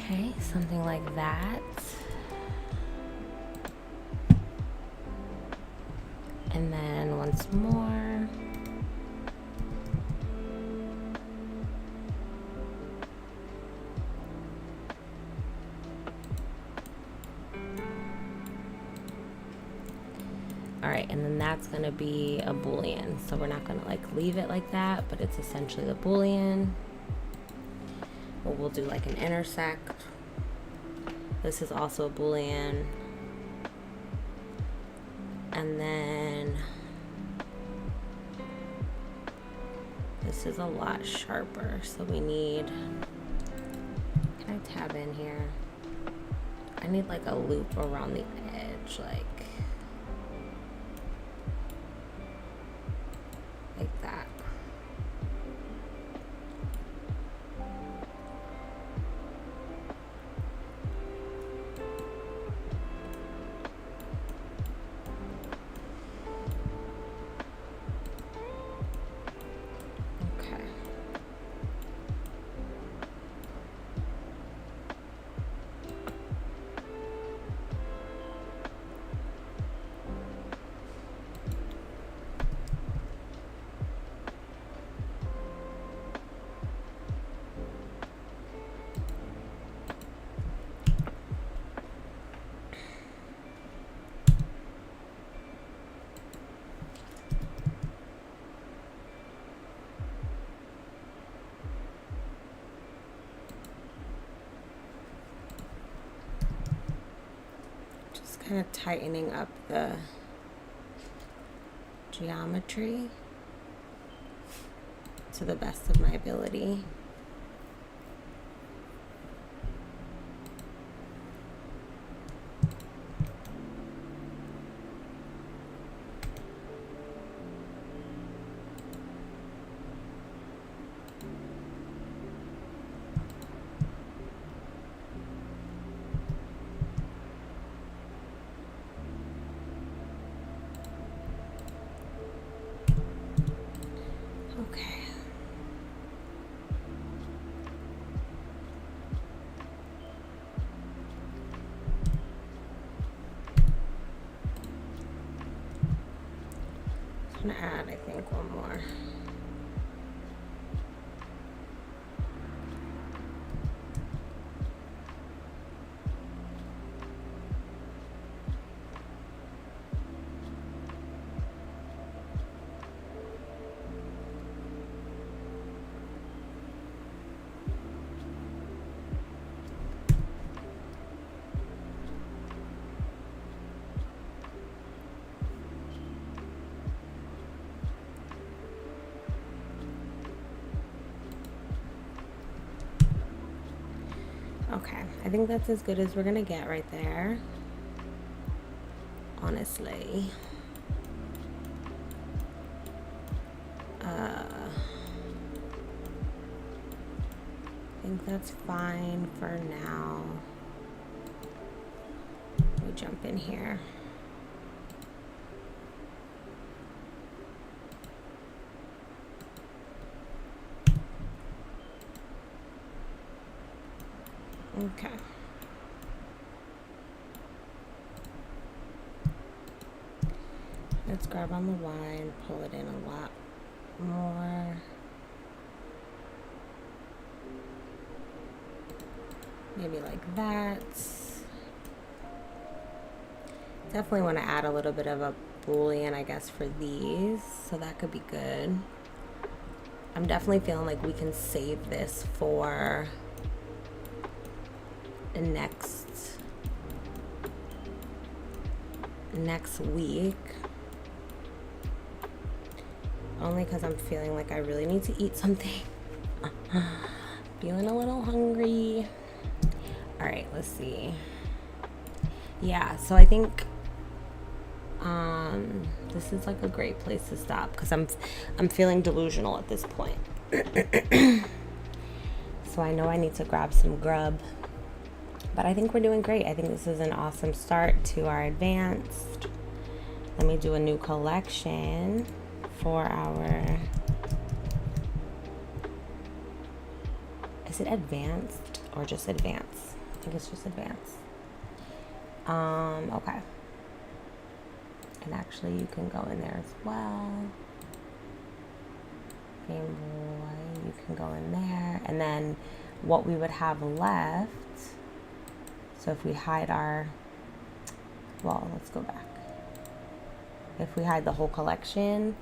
Okay, something like that. And then once more. All right, and then that's gonna be a Boolean. So we're not gonna like leave it like that, but it's essentially the Boolean. Or we'll do like an intersect. This is also a Boolean. And then this is a lot sharper. So we need, can I tab in here? I need like a loop around the edge, like that. Kind of tightening up the geometry to the best of my ability. Okay. I'm gonna add, I think, one more. Okay, I think that's as good as we're gonna get right there, honestly. I think that's fine for now. Let me jump in here. Okay. Let's grab on the Y and pull it in a lot more. Maybe like that. Definitely want to add a little bit of a boolean, I guess, for these, so that could be good. I'm definitely feeling like we can save this for the next week, only because I'm feeling like I really need to eat something. Feeling a little hungry. All right, let's see. Yeah, so I think this is like a great place to stop because I'm feeling delusional at this point. So I know I need to grab some grub, but I think we're doing great. I think this is an awesome start to our advanced. Let me do a new collection for our, is it advanced or just advanced? I think it's just advanced. Okay. And actually you can go in there as well. Game Boy, you can go in there. And then what we would have left, so if we hide our, well, let's go back. If we hide the whole collection,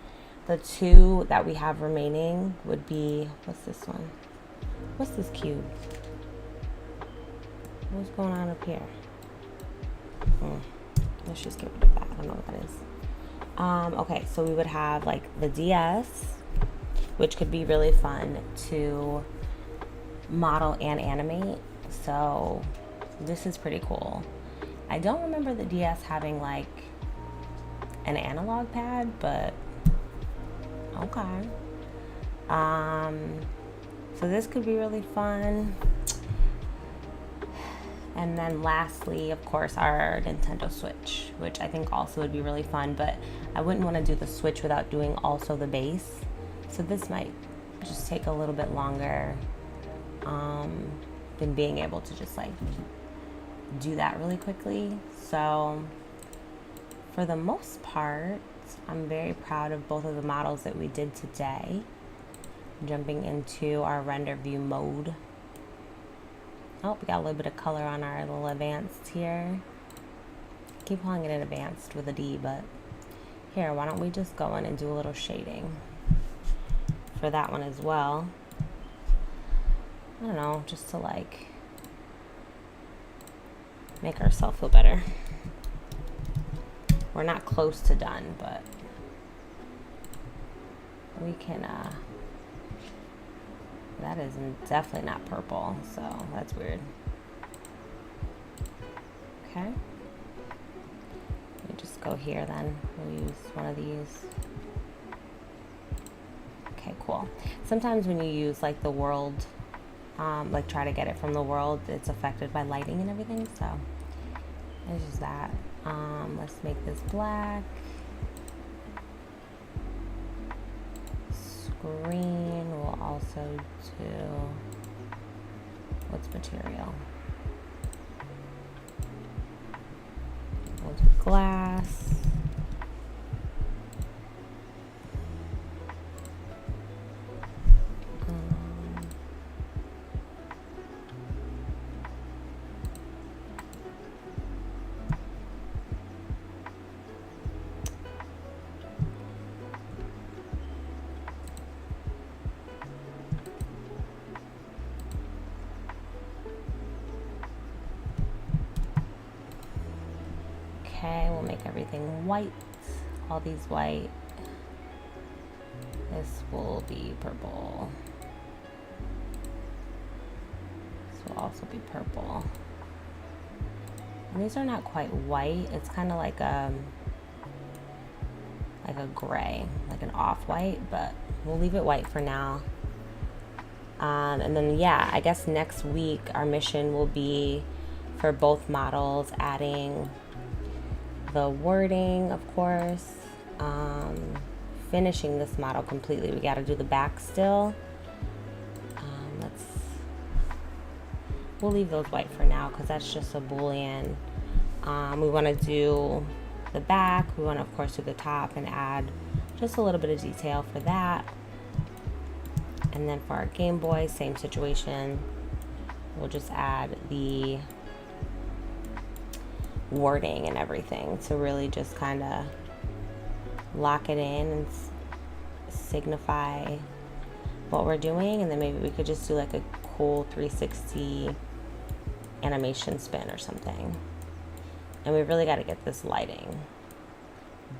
the two that we have remaining would be, what's this one? What's this cube? What's going on up here? Let's just get rid of that. I don't know what that is. Okay, so we would have like the DS, which could be really fun to model and animate. So this is pretty cool. I don't remember the DS having like an analog pad, but okay. So this could be really fun. And then lastly, of course, our Nintendo Switch, which I think also would be really fun, but I wouldn't want to do the Switch without doing also the base. So this might just take a little bit longer than being able to just like do that really quickly. So for the most part, I'm very proud of both of the models that we did today. Jumping into our render view mode. Oh, we got a little bit of color on our little advanced here. I keep calling it an advanced with a D, but here, why don't we just go in and do a little shading for that one as well. I don't know, just to like make ourselves feel better. We're not close to done, but we can, that is definitely not purple, so that's weird. Okay. Let me just go here then. We'll use one of these. Okay, cool. Sometimes when you use like the world, like try to get it from the world, it's affected by lighting and everything, so let's use that. Let's make this black. Green will also do, what's material? We'll do glass. Okay, we'll make everything white, all these white. This will be purple. This will also be purple. And these are not quite white, it's kind of like a gray, like an off-white, but we'll leave it white for now. And then yeah, I guess next week our mission will be for both models adding the wording, of course, finishing this model completely. We got to do the back still. We'll leave those white for now because that's just a boolean. We want to do the back. We want to, of course, do the top and add just a little bit of detail for that. And then for our Game Boy, same situation. We'll just add the wording and everything to really just kind of lock it in and signify what we're doing. And then maybe we could just do like a cool 360 animation spin or something. And we really got to get this lighting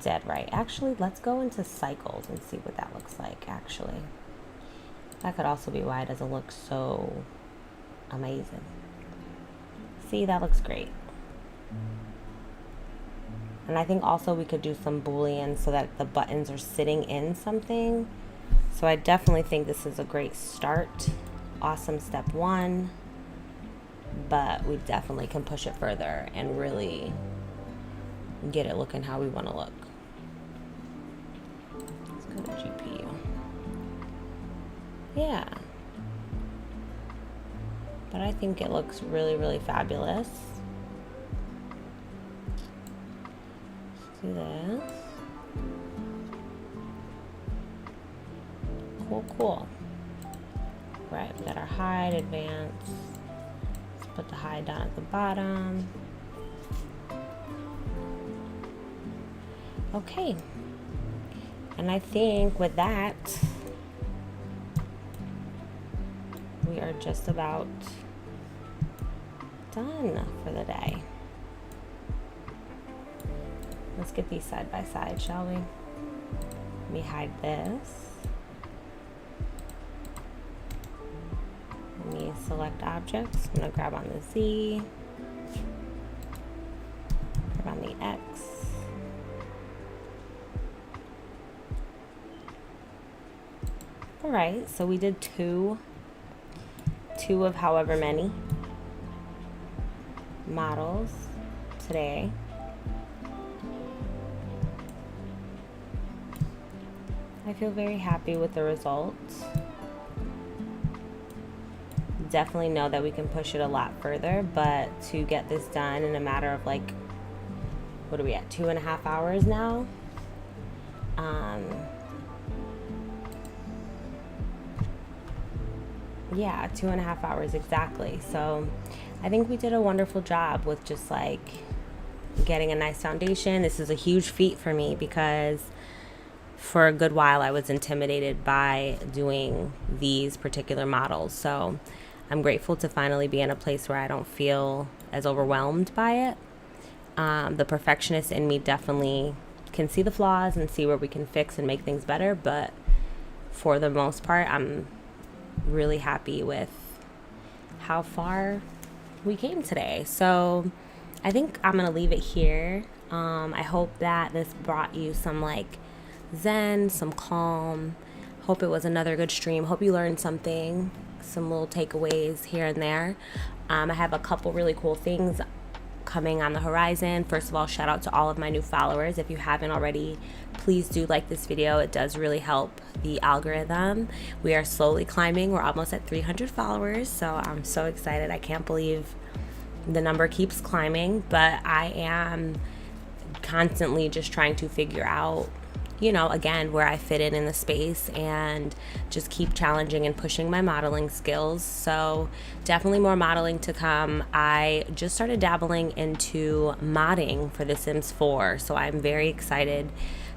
dead right. Actually, let's go into cycles and see what that looks like. Actually, that could also be why it doesn't look so amazing. See, that looks great. And I think also we could do some Boolean so that the buttons are sitting in something. So I definitely think this is a great start. Awesome step one. But we definitely can push it further and really get it looking how we want to look. Let's go to GPU. Yeah. But I think it looks really, really fabulous. Let's do this. Cool, cool. Right, we got our hide, advance. Let's put the hide down at the bottom. Okay. And I think with that, we are just about done for the day. Let's get these side by side, shall we? Let me hide this. Let me select objects. I'm going to grab on the Z, grab on the X. All right, so we did two of however many models today. I feel very happy with the results. Definitely know that we can push it a lot further, but to get this done in a matter of like, what are we at, 2.5 hours now? Yeah, 2.5 hours exactly. So I think we did a wonderful job with just like getting a nice foundation. This is a huge feat for me because for a good while I was intimidated by doing these particular models. So I'm grateful to finally be in a place where I don't feel as overwhelmed by it. The perfectionist in me definitely can see the flaws and see where we can fix and make things better, but for the most part, I'm really happy with how far we came today. So I think I'm gonna leave it here. I hope that this brought you some like zen, some calm. Hope it was another good stream. Hope you learned something, some little takeaways here and there. I have a couple really cool things coming on the horizon. First of all, shout out to all of my new followers. If you haven't already, please do like this video. It does really help the algorithm. We are slowly climbing. We're almost at 300 followers, so I'm so excited. I can't believe the number keeps climbing, but I am constantly just trying to figure out, you know, again, where I fit in the space and just keep challenging and pushing my modeling skills. So definitely more modeling to come. I just started dabbling into modding for The Sims 4, so I'm very excited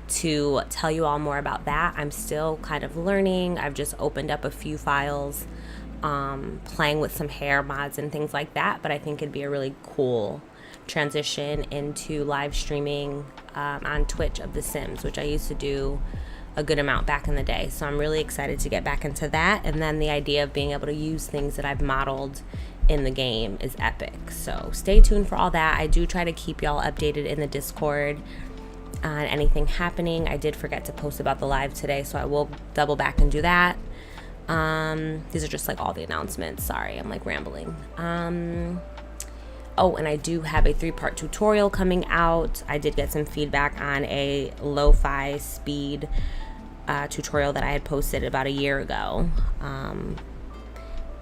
to tell you all more about that. I'm still kind of learning. I've just opened up a few files, playing with some hair mods and things like that, but I think it'd be a really cool transition into live streaming on Twitch of The Sims, which I used to do a good amount back in the day. So I'm really excited to get back into that. And then the idea of being able to use things that I've modeled in the game is epic. So stay tuned for all that. I do try to keep y'all updated in the Discord on anything happening. I did forget to post about the live today, so I will double back and do that. These are just like all the announcements. Sorry, I'm like rambling. Oh, and I do have a 3-part tutorial coming out. I did get some feedback on a lo-fi speed tutorial that I had posted about a year ago.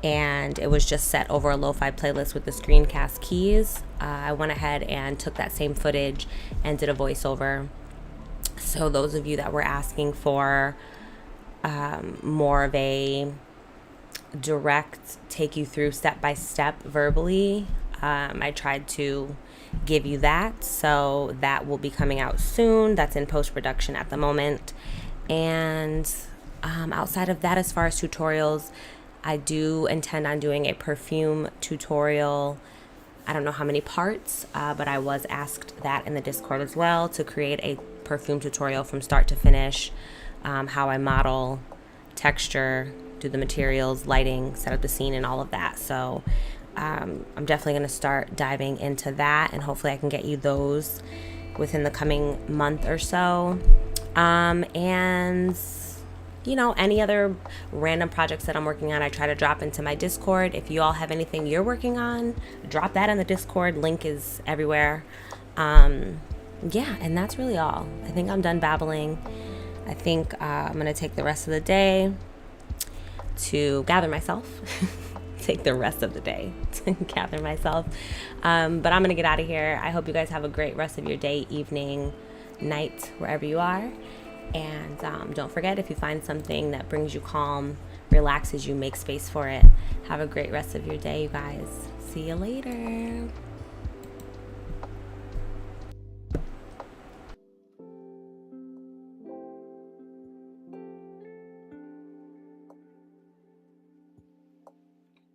and it was just set over a lo-fi playlist with the screencast keys. I went ahead and took that same footage and did a voiceover. So those of you that were asking for more of a direct, take you through step by step verbally, I tried to give you that. So that will be coming out soon. That's in post-production at the moment. And outside of that, as far as tutorials, I do intend on doing a perfume tutorial. I don't know how many parts, but I was asked that in the Discord as well, to create a perfume tutorial from start to finish, how I model, texture, do the materials, lighting, set up the scene, and all of that. So I'm definitely going to start diving into that, and hopefully I can get you those within the coming month or so. And any other random projects that I'm working on, I try to drop into my Discord. If you all have anything you're working on, drop that in the Discord. Link is everywhere. And that's really all. I think I'm done babbling. I think I'm going to take the rest of the day to gather myself. Take the rest of the day to gather myself. But I'm going to get out of here. I hope you guys have a great rest of your day, evening, night, wherever you are. And don't forget, if you find something that brings you calm, relaxes you, make space for it. Have a great rest of your day, you guys. See you later.